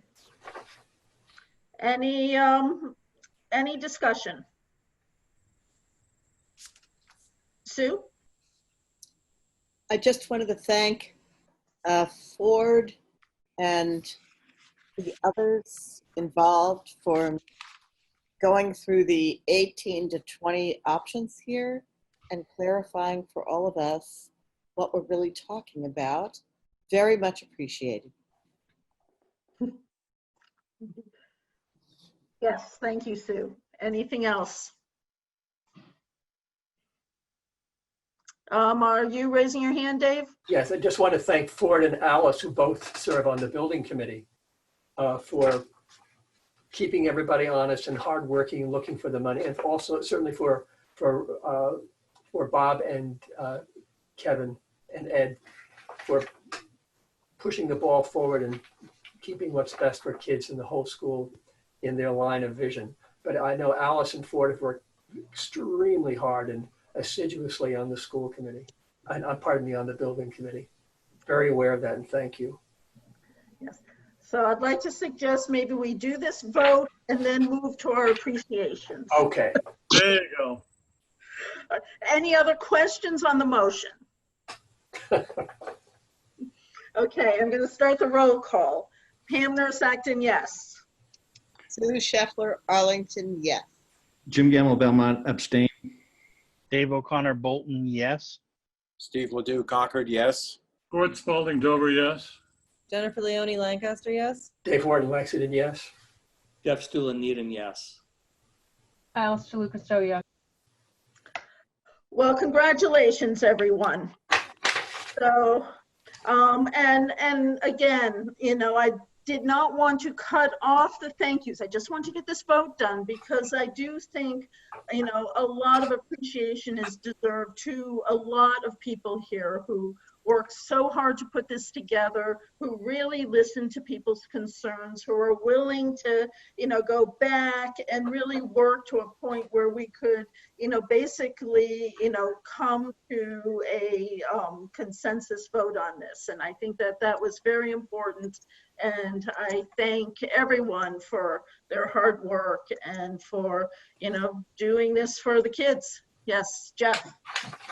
Any discussion? Sue? I just wanted to thank Ford and the others involved for going through the 18 to 20 options here and clarifying for all of us what we're really talking about. Very much appreciated. Yes, thank you, Sue. Anything else? Are you raising your hand, Dave? Yes, I just want to thank Ford and Alice, who both serve on the building committee, for keeping everybody honest and hardworking and looking for the money, and also certainly for Bob and Kevin and Ed for pushing the ball forward and keeping what's best for kids in the whole school in their line of vision. But I know Alice and Ford have worked extremely hard and assiduously on the school committee, and pardon me, on the building committee. Very aware of that, and thank you. Yes. So I'd like to suggest maybe we do this vote and then move to our appreciations. Okay. There you go. Any other questions on the motion? Okay, I'm going to start the roll call. Pam Nurse Acton, yes. Sue Scheffler Arlington, yes. Jim Gamble Belmont abstain. Dave O'Connor Bolton, yes. Steve Ledoux, Concord, yes. Wood Spalding Dover, yes. Jennifer Leone Lancaster, yes. Dave Horton Lexington, yes. Jeff Stuland Needham, yes. Alice DeLuca Stowe, yes. Well, congratulations, everyone. So, and again, you know, I did not want to cut off the thank yous. I just want to get this vote done because I do think, you know, a lot of appreciation is deserved to a lot of people here who worked so hard to put this together, who really listened to people's concerns, who are willing to, you know, go back and really work to a point where we could, you know, basically, you know, come to a consensus vote on this. And I think that that was very important. And I thank everyone for their hard work and for, you know, doing this for the kids. Yes, Jeff.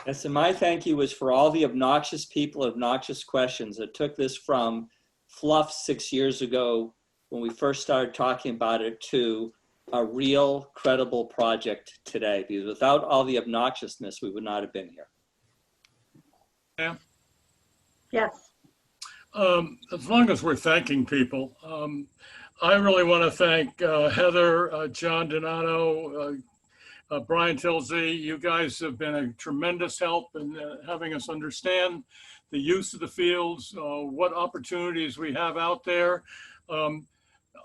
Yes, and my thank you was for all the obnoxious people, obnoxious questions that took this from fluff 6 years ago when we first started talking about it to a real credible project today. Because without all the obnoxiousness, we would not have been here. Yeah. Yes. As long as we're thanking people, I really want to thank Heather, John Donato, Brian Tilsey. You guys have been a tremendous help in having us understand the use of the fields, what opportunities we have out there. And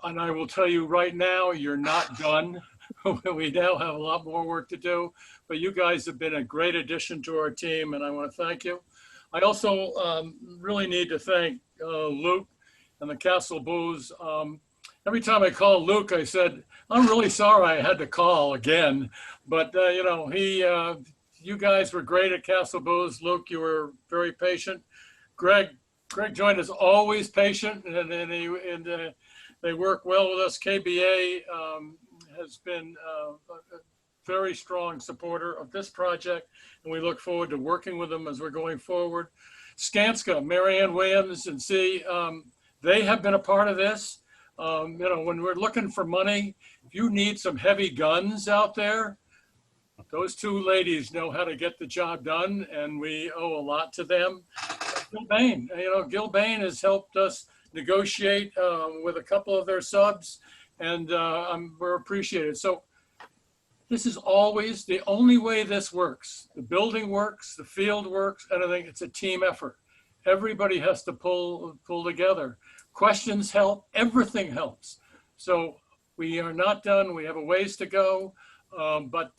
I will tell you right now, you're not done. We now have a lot more work to do, but you guys have been a great addition to our team, and I want to thank you. I also really need to thank Luke and the Castle Booze. Every time I called Luke, I said, I'm really sorry I had to call again. But, you know, you guys were great at Castle Booze. Luke, you were very patient. Greg joined us, always patient, and they work well with us. KBA has been a very strong supporter of this project, and we look forward to working with them as we're going forward. Skanska, Marianne Williams, and they have been a part of this. You know, when we're looking for money, if you need some heavy guns out there, those two ladies know how to get the job done, and we owe a lot to them. Gil Bain, you know, Gil Bain has helped us negotiate with a couple of their subs, and we're appreciated. So this is always the only way this works. The building works, the field works, and I think it's a team effort. Everybody has to pull together. Questions help, everything helps. So we are not done, we have a ways to go, but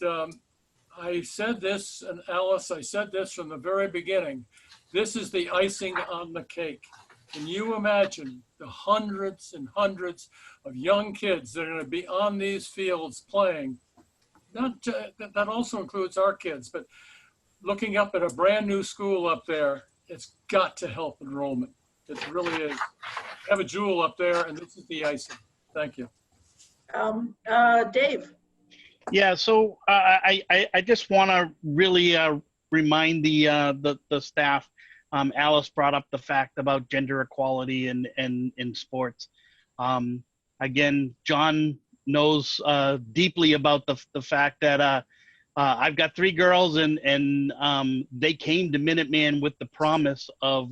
I said this, and Alice, I said this from the very beginning, this is the icing on the cake. Can you imagine the hundreds and hundreds of young kids that are going to be on these fields playing? That also includes our kids, but looking up at a brand new school up there, it's got to help enrollment. It really is. Have a jewel up there, and this is the icing. Thank you. Dave. Yeah, so I just want to really remind the staff. Alice brought up the fact about gender equality in sports. Again, John knows deeply about the fact that I've got 3 girls, and they came to Minuteman with the promise of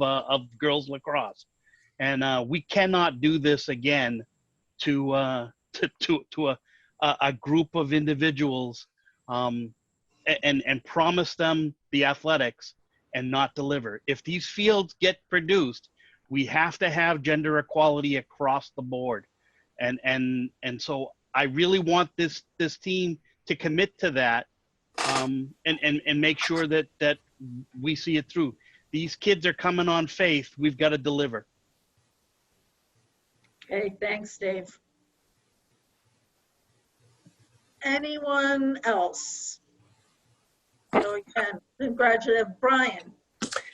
girls lacrosse, and we cannot do this again to a group of individuals and promise them the athletics and not deliver. If these fields get produced, we have to have gender equality across the board, and so I really want this team to commit to that, and make sure that we see it through. These kids are coming on faith. We've got to deliver. Okay, thanks, Dave. Anyone else? So again, congratulate Brian.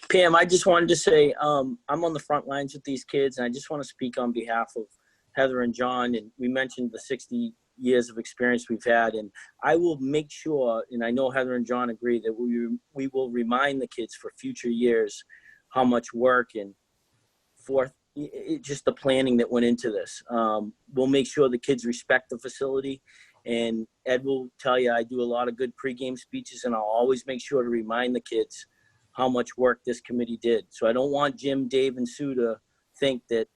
Pam, I just wanted to say I'm on the front lines with these kids, and I just want to speak on behalf of Heather and John. And we mentioned the 60 years of experience we've had, and I will make sure, and I know Heather and John agree, that we will remind the kids for future years how much work and just the planning that went into this. We'll make sure the kids respect the facility. And Ed will tell you I do a lot of good pregame speeches, and I'll always make sure to remind the kids how much work this committee did. So I don't want Jim, Dave, and Sue to think that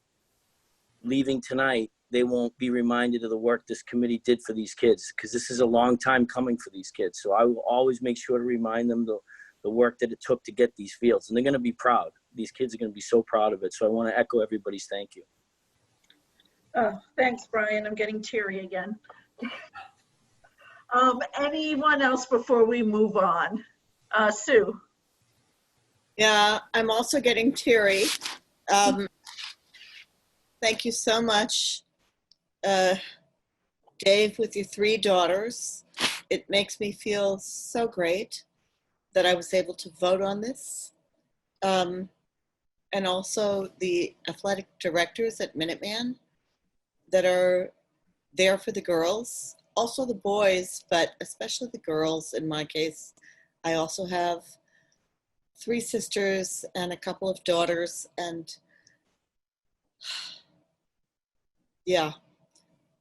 leaving tonight, they won't be reminded of the work this committee did for these kids, because this is a long time coming for these kids. So I will always make sure to remind them the work that it took to get these fields. And they're going to be proud. These kids are going to be so proud of it. So I want to echo everybody's thank you. Thanks, Brian. I'm getting teary again. Anyone else before we move on? Sue. Yeah, I'm also getting teary. Thank you so much, Dave, with your 3 daughters. It makes me feel so great that I was able to vote on this. And also the athletic directors at Minuteman that are there for the girls, also the boys, but especially the girls in my case. I also have 3 sisters and a couple of daughters, and yeah,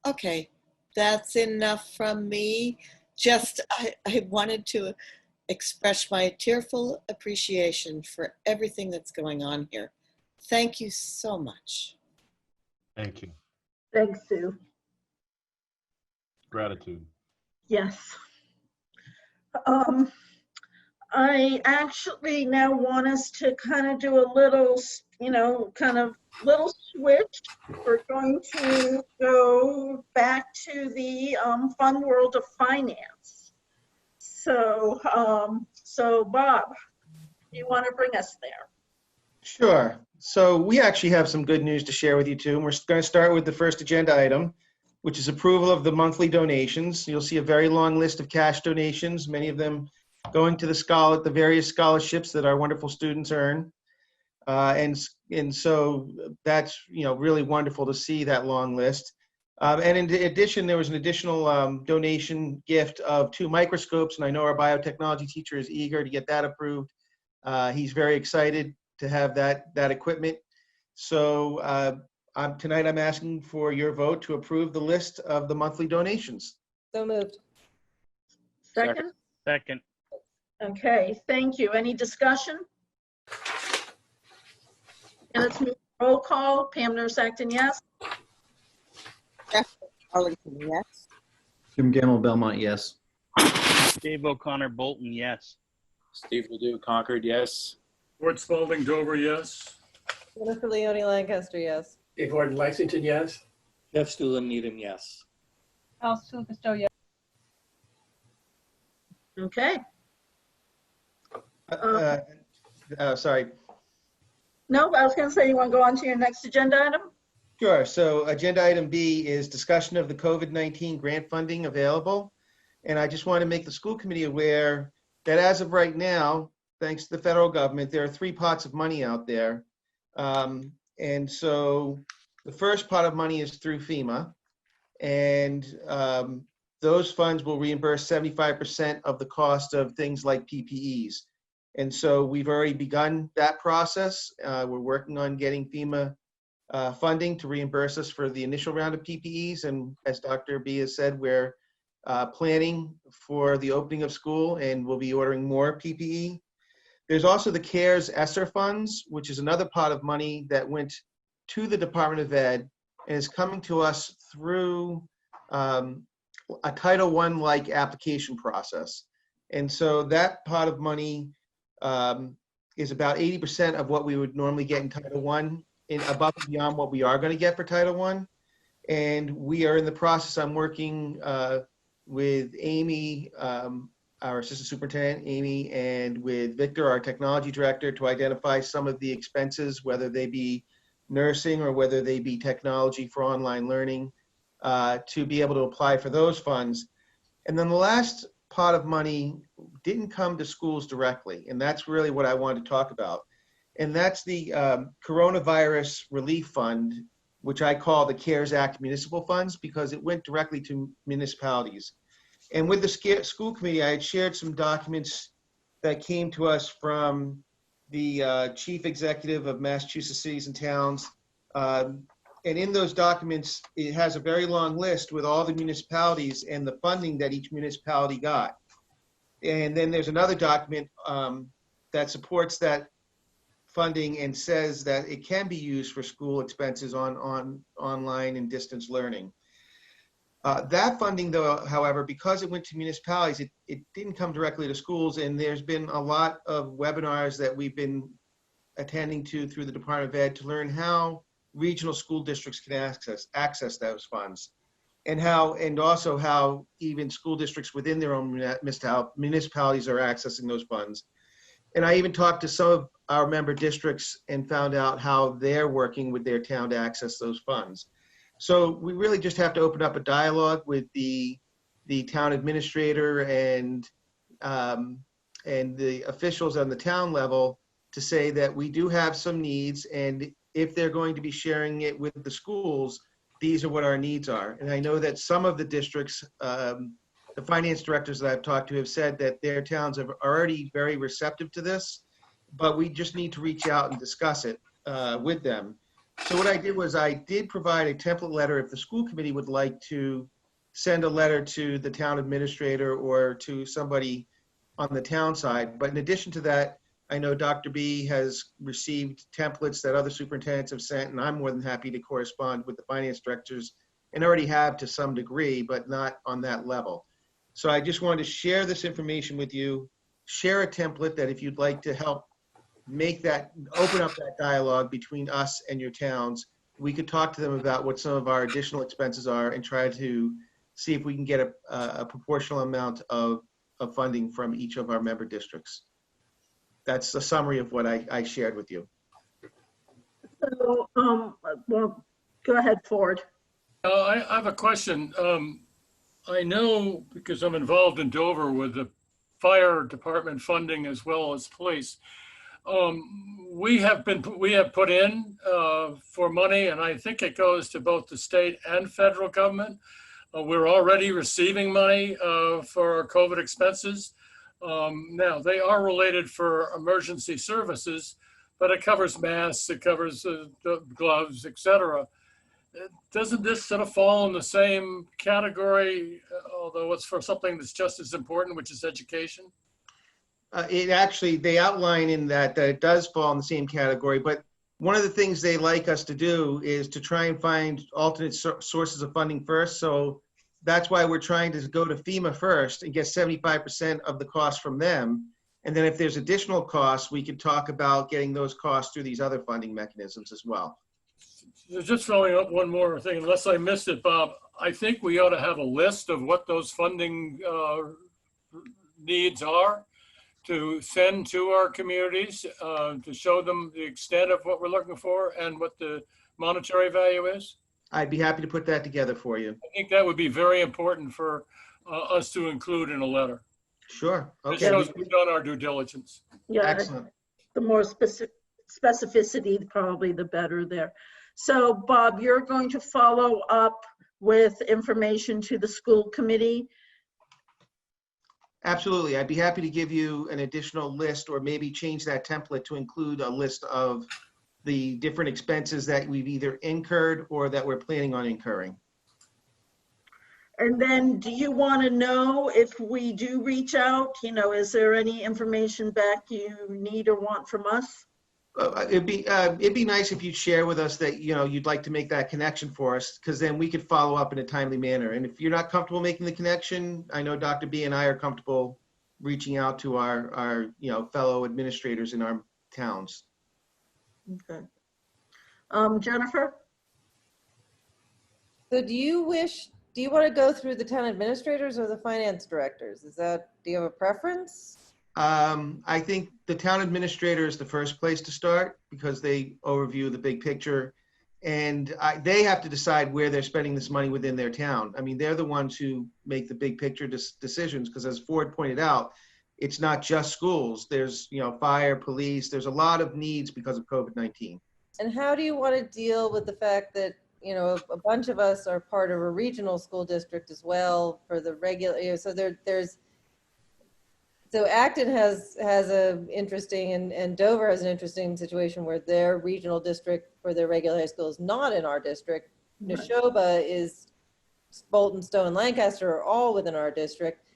okay, that's enough from me. Just, I wanted to express my tearful appreciation for everything that's going on here. Thank you so much. Thank you. Thanks, Sue. Gratitude. Yes. I actually now want us to kind of do a little, little switch. We're going to go back to the fun world of finance. So, Bob, you want to bring us there? Sure. So we actually have some good news to share with you too. And we're going to start with the first agenda item, which is approval of the monthly donations. You'll see a very long list of cash donations, many of them going to the various scholarships that our wonderful students earn. And so that's, really wonderful to see that long list. And in addition, there was an additional donation gift of 2 microscopes, and I know our biotechnology teacher is eager to get that approved. He's very excited to have that equipment. So tonight I'm asking for your vote to approve the list of the monthly donations. So moved. Second? Second. Okay, thank you. Any discussion? And let's move roll call. Pam Nurse Acton, yes. Jeff Arlington, yes. Jim Gamble, Belmont, yes. Dave O'Connor Bolton, yes. Steve Ledoux, Concord, yes. Ford Spalding, Dover, yes. Jennifer Leone Lancaster, yes. Dave Horton Lexington, yes. Jeff Stuland Needham, yes. Alice Silverstone, yes. Okay. Sorry. No, I was going to say, you want to go on to your next agenda item? Sure. So agenda item B is discussion of the COVID-19 grant funding available. And I just want to make the school committee aware that as of right now, thanks to the federal government, there are 3 pots of money out there. And so the first pot of money is through FEMA. And those funds will reimburse 75% of the cost of things like PPEs. And so we've already begun that process. We're working on getting FEMA funding to reimburse us for the initial round of PPEs. And as Dr. B has said, we're planning for the opening of school and we'll be ordering more PPE. There's also the CARES ESSER funds, which is another pot of money that went to the Department of Ed and is coming to us through a Title I-like application process. And so that pot of money is about 80% of what we would normally get in Title I, above and beyond what we are going to get for Title I. And we are in the process. I'm working with Amy, our assistant superintendent, Amy, and with Victor, our technology director, to identify some of the expenses, whether they be nursing or whether they be technology for online learning, to be able to apply for those funds. And then the last pot of money didn't come to schools directly, and that's really what I wanted to talk about. And that's the Coronavirus Relief Fund, which I call the CARES Act Municipal Funds, because it went directly to municipalities. And with the school committee, I had shared some documents that came to us from the chief executive of Massachusetts Cities and Towns. And in those documents, it has a very long list with all the municipalities and the funding that each municipality got. And then there's another document that supports that funding and says that it can be used for school expenses on online and distance learning. That funding, though, however, because it went to municipalities, it didn't come directly to schools, and there's been a lot of webinars that we've been attending to through the Department of Ed to learn how regional school districts can access those funds, and also how even school districts within their own municipalities are accessing those funds. And I even talked to some of our member districts and found out how they're working with their town to access those funds. So we really just have to open up a dialogue with the town administrator and the officials on the town level to say that we do have some needs, and if they're going to be sharing it with the schools, these are what our needs are. And I know that some of the districts, the finance directors that I've talked to have said that their towns are already very receptive to this, but we just need to reach out and discuss it with them. So what I did was I did provide a template letter if the school committee would like to send a letter to the town administrator or to somebody on the town side. But in addition to that, I know Dr. B has received templates that other superintendents have sent, and I'm more than happy to correspond with the finance directors, and already have to some degree, but not on that level. So I just wanted to share this information with you, share a template that if you'd like to help make that, open up that dialogue between us and your towns, we could talk to them about what some of our additional expenses are and try to see if we can get a proportional amount of funding from each of our member districts. That's a summary of what I shared with you. So, well, go ahead, Ford. I have a question. I know because I'm involved in Dover with the fire department funding as well as police. We have put in for money, and I think it goes to both the state and federal government. We're already receiving money for our COVID expenses. Now, they are related for emergency services, but it covers masks, it covers the gloves, etc. Doesn't this sort of fall in the same category, although it's for something that's just as important, which is education? It actually, they outline in that it does fall in the same category, but one of the things they like us to do is to try and find alternate sources of funding first. So that's why we're trying to go to FEMA first and get 75% of the cost from them. And then if there's additional costs, we can talk about getting those costs through these other funding mechanisms as well. Just throwing up one more thing, unless I missed it, Bob, I think we ought to have a list of what those funding needs are to send to our communities, to show them the extent of what we're looking for and what the monetary value is. I'd be happy to put that together for you. I think that would be very important for us to include in a letter. Sure. It Okay. shows we've done our due diligence. Yeah, Excellent. the more specificity, probably the better there. So Bob, you're going to follow up with information to the school committee. Absolutely. I'd be happy to give you an additional list or maybe change that template to include a list of the different expenses that we've either incurred or that we're planning on incurring. And then do you want to know if we do reach out, is there any information back you need or want from us? It'd be nice if you'd share with us that, you'd like to make that connection for us, because then we could follow up in a timely manner. And if you're not comfortable making the connection, I know Dr. B and I are comfortable reaching out to our fellow administrators in our towns. Okay. Jennifer? So do you want to go through the town administrators or the finance directors? Do you have a preference? I think the town administrator is the first place to start because they overview the big picture, and they have to decide where they're spending this money within their town. I mean, they're the ones who make the big picture decisions, because as Ford pointed out, it's not just schools. There's, fire, police, there's a lot of needs because of COVID-19. And how do you want to deal with the fact that, a bunch of us are part of a regional school district as well for the regular, so Acton has a interesting, and Dover has an interesting situation where their regional district for their regular high school is not in our district. Neshoba is Bolton, Stowe, Lancaster are all within our district.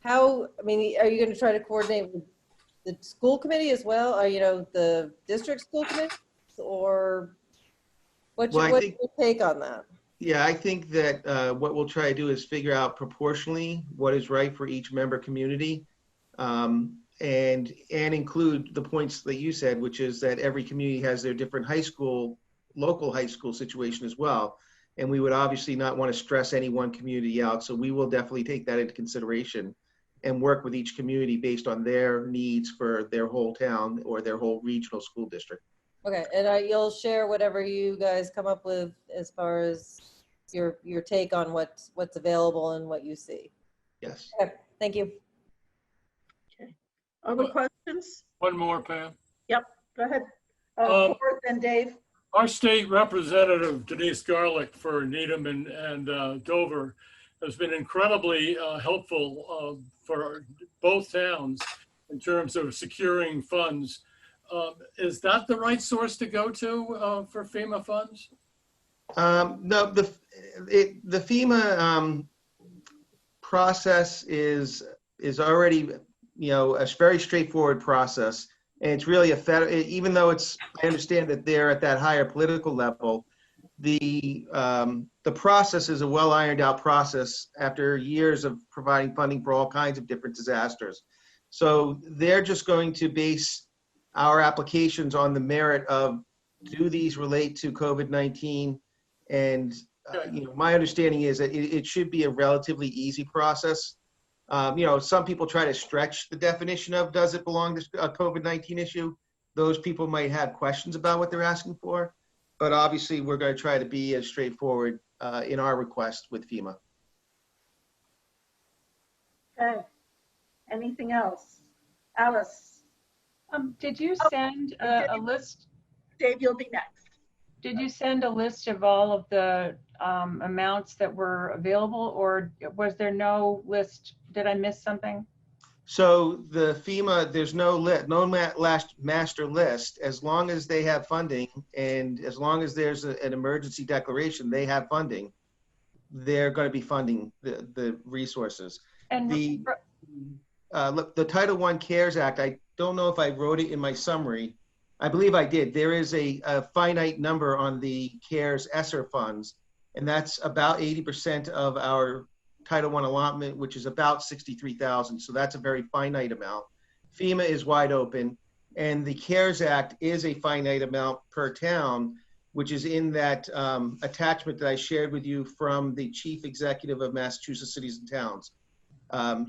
Are you going to try to coordinate with the school committee as well? The district school committee, or what's your take on that? Yeah, I think that what we'll try to do is figure out proportionally what is right for each member community. And include the points that you said, which is that every community has their different local high school situation as well. And we would obviously not want to stress any one community out. So we will definitely take that into consideration and work with each community based on their needs for their whole town or their whole regional school district. Okay, and you'll share whatever you guys come up with as far as your take on what's available and what you see. Yes. Okay, thank you. Other questions? One more, Pam. Yep, go ahead. Ford, then Dave. Our state representative, Denise Garlick for Needham and Dover, has been incredibly helpful for both towns in terms of securing funds. Is that the right source to go to for FEMA funds? No, the FEMA process is already, a very straightforward process. And it's really even though I understand that they're at that higher political level, the process is a well ironed out process after years of providing funding for all kinds of different disasters. So they're just going to base our applications on the merit of, do these relate to COVID-19? And my understanding is that it should be a relatively easy process. Some people try to stretch the definition of, does it belong to a COVID-19 issue? Those people might have questions about what they're asking for. but obviously we're going to try to be as straightforward in our request with FEMA. Okay. Anything else? Alice? Did you send a list? Dave, you'll be next. Did you send a list of all of the amounts that were available, or was there no list? Did I miss something? So the FEMA, there's no last master list. As long as they have funding and as long as there's an emergency declaration, they have funding, they're going to be funding the resources. And the Title I CARES Act, I don't know if I wrote it in my summary. I believe I did. There is a finite number on the CARES ESSER funds, and that's about 80% of our Title I allotment, which is about 63,000. So that's a very finite amount. FEMA is wide open, and the CARES Act is a finite amount per town, which is in that attachment that I shared with you from the Chief Executive of Massachusetts Cities and Towns.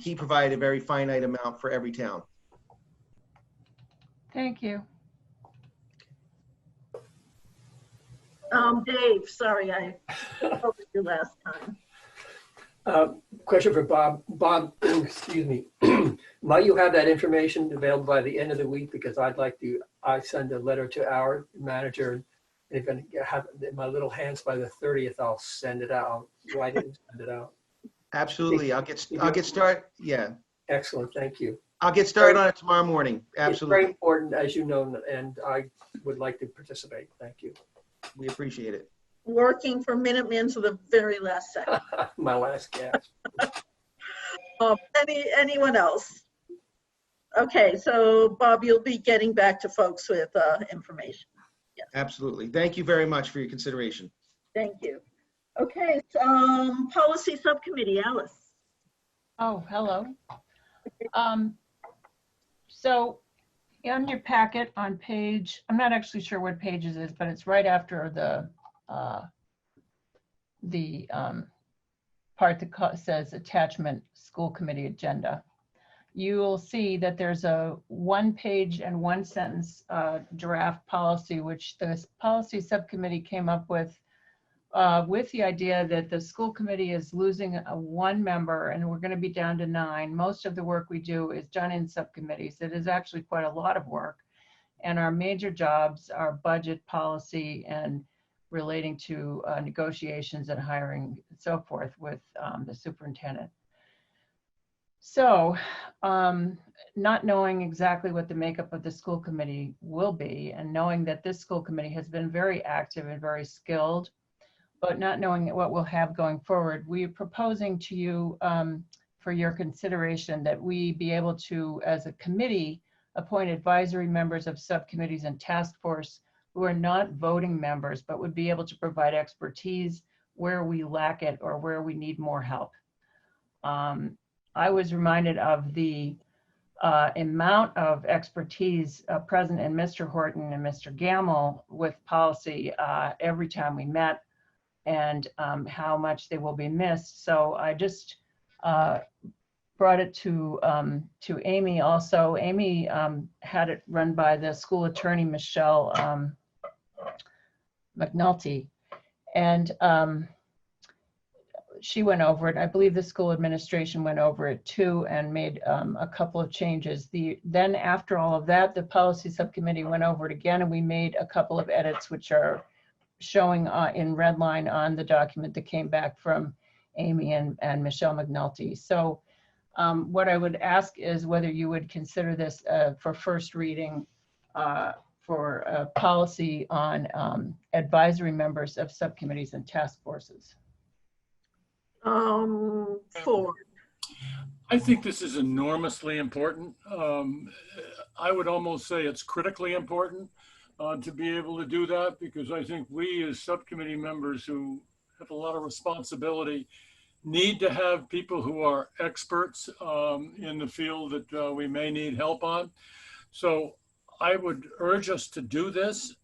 He provided a very finite amount for every town. Thank you. Dave, sorry, I spoke with you last time. Question for Bob. Bob, excuse me. Might you have that information available by the end of the week? Because I send a letter to our manager. And if I have it in my little hands by the 30th, I'll send it out. Why didn't send it out? Absolutely. I'll get started. Yeah. Excellent. Thank you. I'll get started on it tomorrow morning. Absolutely. It's very important, as you know, and I would like to participate. Thank you. We appreciate it. Working for Minuteman to the very last second. My last gasp. Anyone else? Okay, so Bob, you'll be getting back to folks with information. Yes. Absolutely. Thank you very much for your consideration. Thank you. Okay, policy subcommittee, Alice. Oh, hello. So in your packet on page, I'm not actually sure what page it is, but it's right after the part that says attachment school committee agenda. You will see that there's a 1-page and 1-sentence draft policy, which the policy subcommittee came up with the idea that the school committee is losing one member and we're going to be down to 9. Most of the work we do is done in subcommittees. It is actually quite a lot of work. And our major jobs are budget, policy, and relating to negotiations and hiring and so forth with the superintendent. So not knowing exactly what the makeup of the school committee will be, and knowing that this school committee has been very active and very skilled, but not knowing what we'll have going forward, we are proposing to you for your consideration that we be able to, as a committee, appoint advisory members of subcommittees and task force who are not voting members, but would be able to provide expertise where we lack it or where we need more help. I was reminded of the amount of expertise present in Mr. Horton and Mr. Gamble with policy every time we met, and how much they will be missed. So I just brought it to Amy also. Amy had it run by the school attorney, Michelle McNulty, and she went over it. I believe the school administration went over it too and made a couple of changes. Then after all of that, the policy subcommittee went over it again, and we made a couple of edits which are showing in red line on the document that came back from Amy and Michelle McNulty. So what I would ask is whether you would consider this for first reading for a policy on advisory members of subcommittees and task forces. Ford. I think this is enormously important. I would almost say it's critically important to be able to do that, because I think we as subcommittee members who have a lot of responsibility need to have people who are experts in the field that we may need help on. So I would urge us to do this.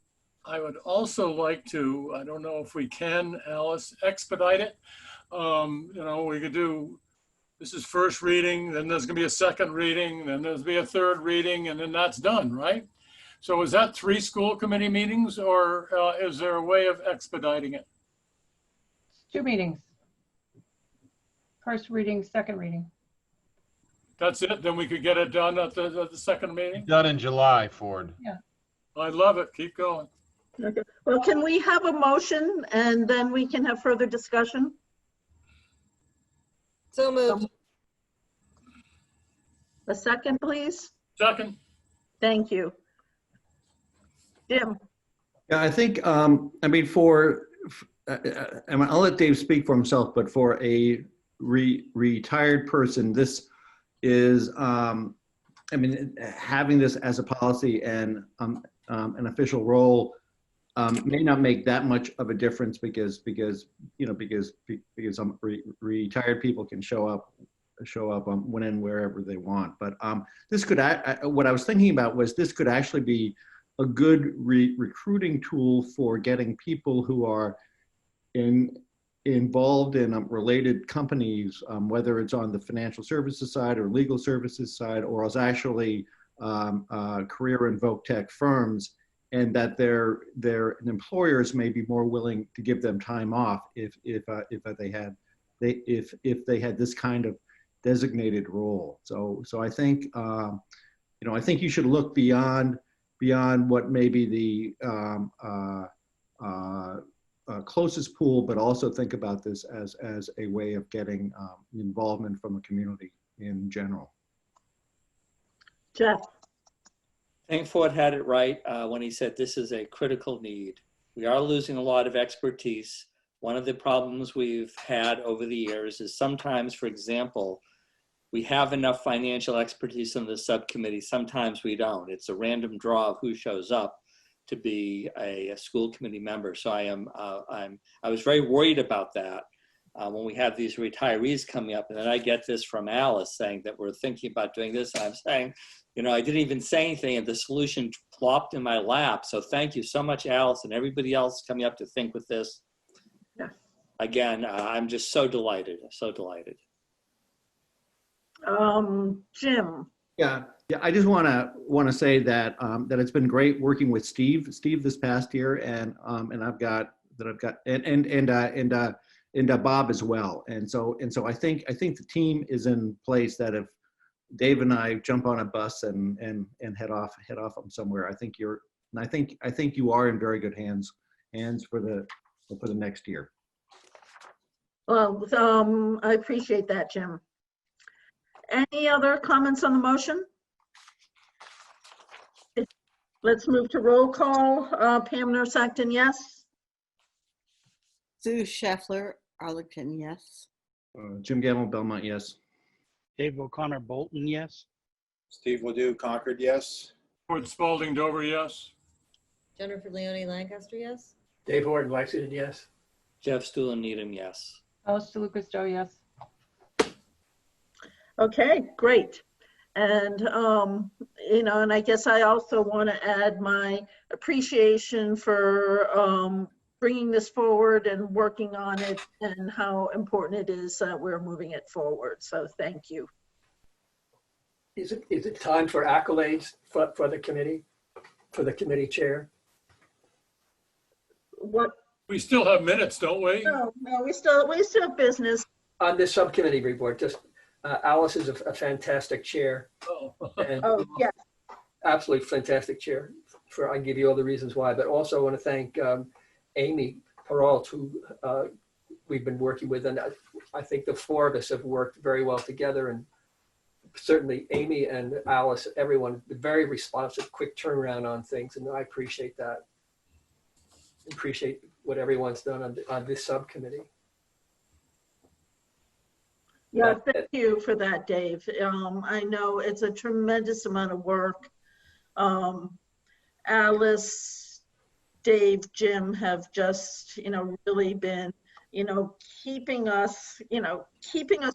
I would also like to, I don't know if we can, Alice, expedite it. You know, we could do, this is first reading, then there's gonna be a second reading, then there's be a third reading, and then that's done, right? So is that 3 school committee meetings, or is there a way of expediting it? 2 meetings. First reading, second reading. That's it? Then we could get it done at the second meeting? Done in July, Ford. Yeah. I love it. Keep going. Okay. Well, can we have a motion and then we can have further discussion? So moved. A second, please. Second. Thank you. Jim. Yeah, I think, I mean, I'll let Dave speak for himself, but for a retired person, this is, I mean, having this as a policy and an official role may not make that much of a difference because retired people can show up when and wherever they want. But this could, what I was thinking about was this could actually be a good recruiting tool for getting people who are involved in related companies, whether it's on the financial services side or legal services side, or as actually career and voc tech firms, and that their employers may be more willing to give them time off if they had this kind of designated role. So I think I think you should look beyond what may be the closest pool, but also think about this as a way of getting involvement from the community in general. Jeff. I think Ford had it right when he said this is a critical need. We are losing a lot of expertise. One of the problems we've had over the years is sometimes, for example, we have enough financial expertise in the subcommittee. Sometimes we don't. It's a random draw of who shows up to be a school committee member. So I was very worried about that when we have these retirees coming up. And then I get this from Alice saying that we're thinking about doing this. And I'm saying, I didn't even say anything and the solution plopped in my lap. So thank you so much, Alice, and everybody else coming up to think with this. Yeah. Again, I'm just so delighted, so delighted. Jim. Yeah. I just want to say that that it's been great working with Steve this past year, and I've got Bob as well. And so I think the team is in place that if Dave and I jump on a bus and head off somewhere, I think you are in very good hands for the next year. Well, I appreciate that, Jim. Any other comments on the motion? Let's move to roll call. Pam Nurse-Acton, yes. Sue Scheffler, Arlington, yes. Jim Gamble, Belmont, yes. Dave O'Connor, Bolton, yes. Steve Ledoux, Concord, yes. Ford Spalding, Dover, yes. Jennifer Leone, Lancaster, yes. Dave Horton, Lexington, yes. Jeff Stuhlin, Needham, yes. Alice DeLucas, Joe, yes. Okay, great. And, and I guess I also want to add my appreciation for bringing this forward and working on it and how important it is that we're moving it forward. So thank you. Is it time for accolades for the committee, for the committee chair? What? We still have minutes, don't we? No, we still have business. On this subcommittee report, just Alice is a fantastic chair. Oh, and yes. Absolutely fantastic chair. I can give you all the reasons why, but also I want to thank Amy Peralt, who we've been working with, and I think the four of us have worked very well together, and certainly Amy and Alice, everyone, very responsive, quick turnaround on things, and I appreciate that. Appreciate what everyone's done on this subcommittee. Yeah, thank you for that, Dave. I know it's a tremendous amount of work. Alice, Dave, Jim have just, really been, keeping us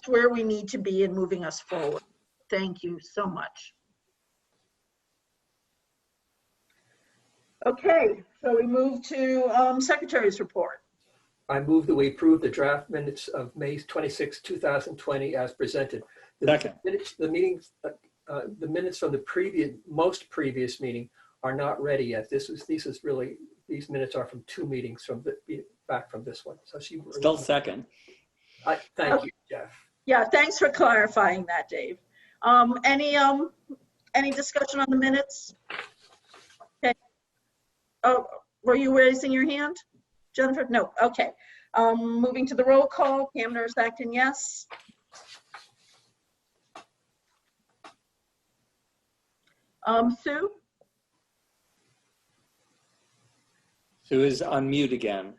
where we need to be and moving us forward. Thank you so much. Okay, so we move to Secretary's report. I move that we approve the draft minutes of May 26, 2020 as presented. The minutes from the most previous meeting are not ready yet. These minutes are from 2 meetings back from this one. So she Still second. Thank you, Jeff. Yeah, thanks for clarifying that, Dave. Any discussion on the minutes? Okay. Oh, were you raising your hand, Jennifer? No, okay. Moving to the roll call, Pam Nurse Acton, yes. Sue? Sue is on mute again.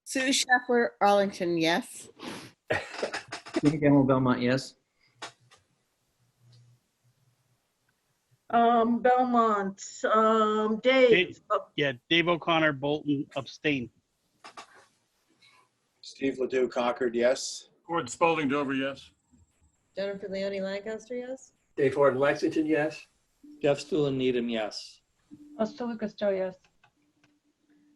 Sue Shepler, Arlington, yes. Jim Gamble, Belmont, yes. Belmont, Dave. Yeah, Dave O'Connor, Bolton, abstain. Steve Ledoux, Concord, yes. Gordon Spalding Dover, yes. Jennifer Leone Lancaster, yes. Dave Horton Lexington, yes. Jeff Stuhl Needham, yes. Costa Lucas Joe, yes.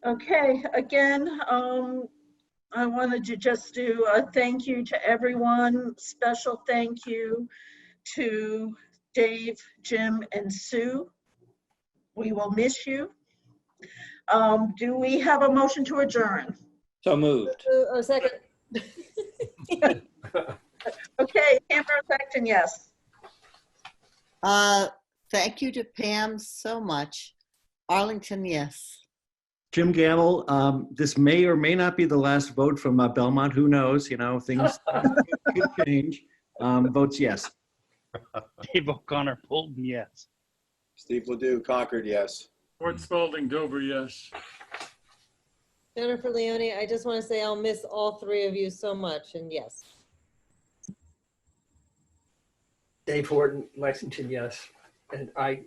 Okay, again, I wanted to just do a thank you to everyone. Special thank you to Dave, Jim, and Sue. We will miss you. Do we have a motion to adjourn? So moved. Oh, second. Okay, Pam Acton, yes. Thank you to Pam so much. Arlington, yes. Jim Gamble, this may or may not be the last vote from Belmont. Who knows? You know, things could change. Votes yes. Dave O'Connor, Bolton, yes. Steve Ledoux, Concord, yes. Gordon Spalding Dover, yes. Jennifer Leone, I just want to say I'll miss all three of you so much, and yes. Dave Horton Lexington, yes. And I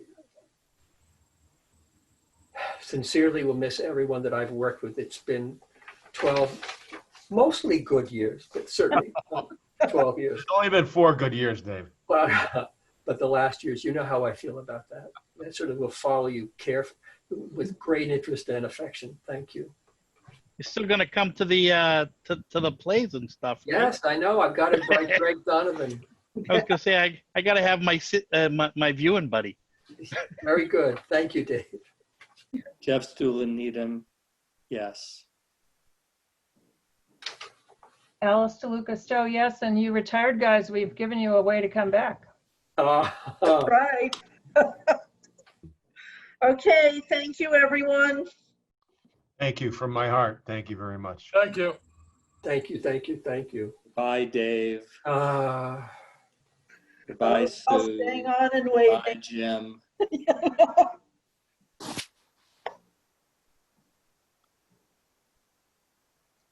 sincerely will miss everyone that I've worked with. It's been 12 mostly good years, but certainly 12 years. It's only been 4 good years, Dave. But the last years, you know how I feel about that. That sort of will follow you with great interest and affection. Thank you. You're still gonna come to the to the plays and stuff, right? Yes, I know. I've got to invite Greg Donovan. I was gonna say I gotta have my my viewing buddy. Very good. Thank you, Dave. Jeff Stuhl Needham, yes. Alice DeLucas Joe, yes. And you retired guys, we've given you a way to come back. Right. Okay, thank you, everyone. Thank you from my heart. Thank you very much. Thank you. Thank you, thank you, thank you. Bye, Dave. Goodbye, I'll Sue. staying on and waiting. Bye, Jim.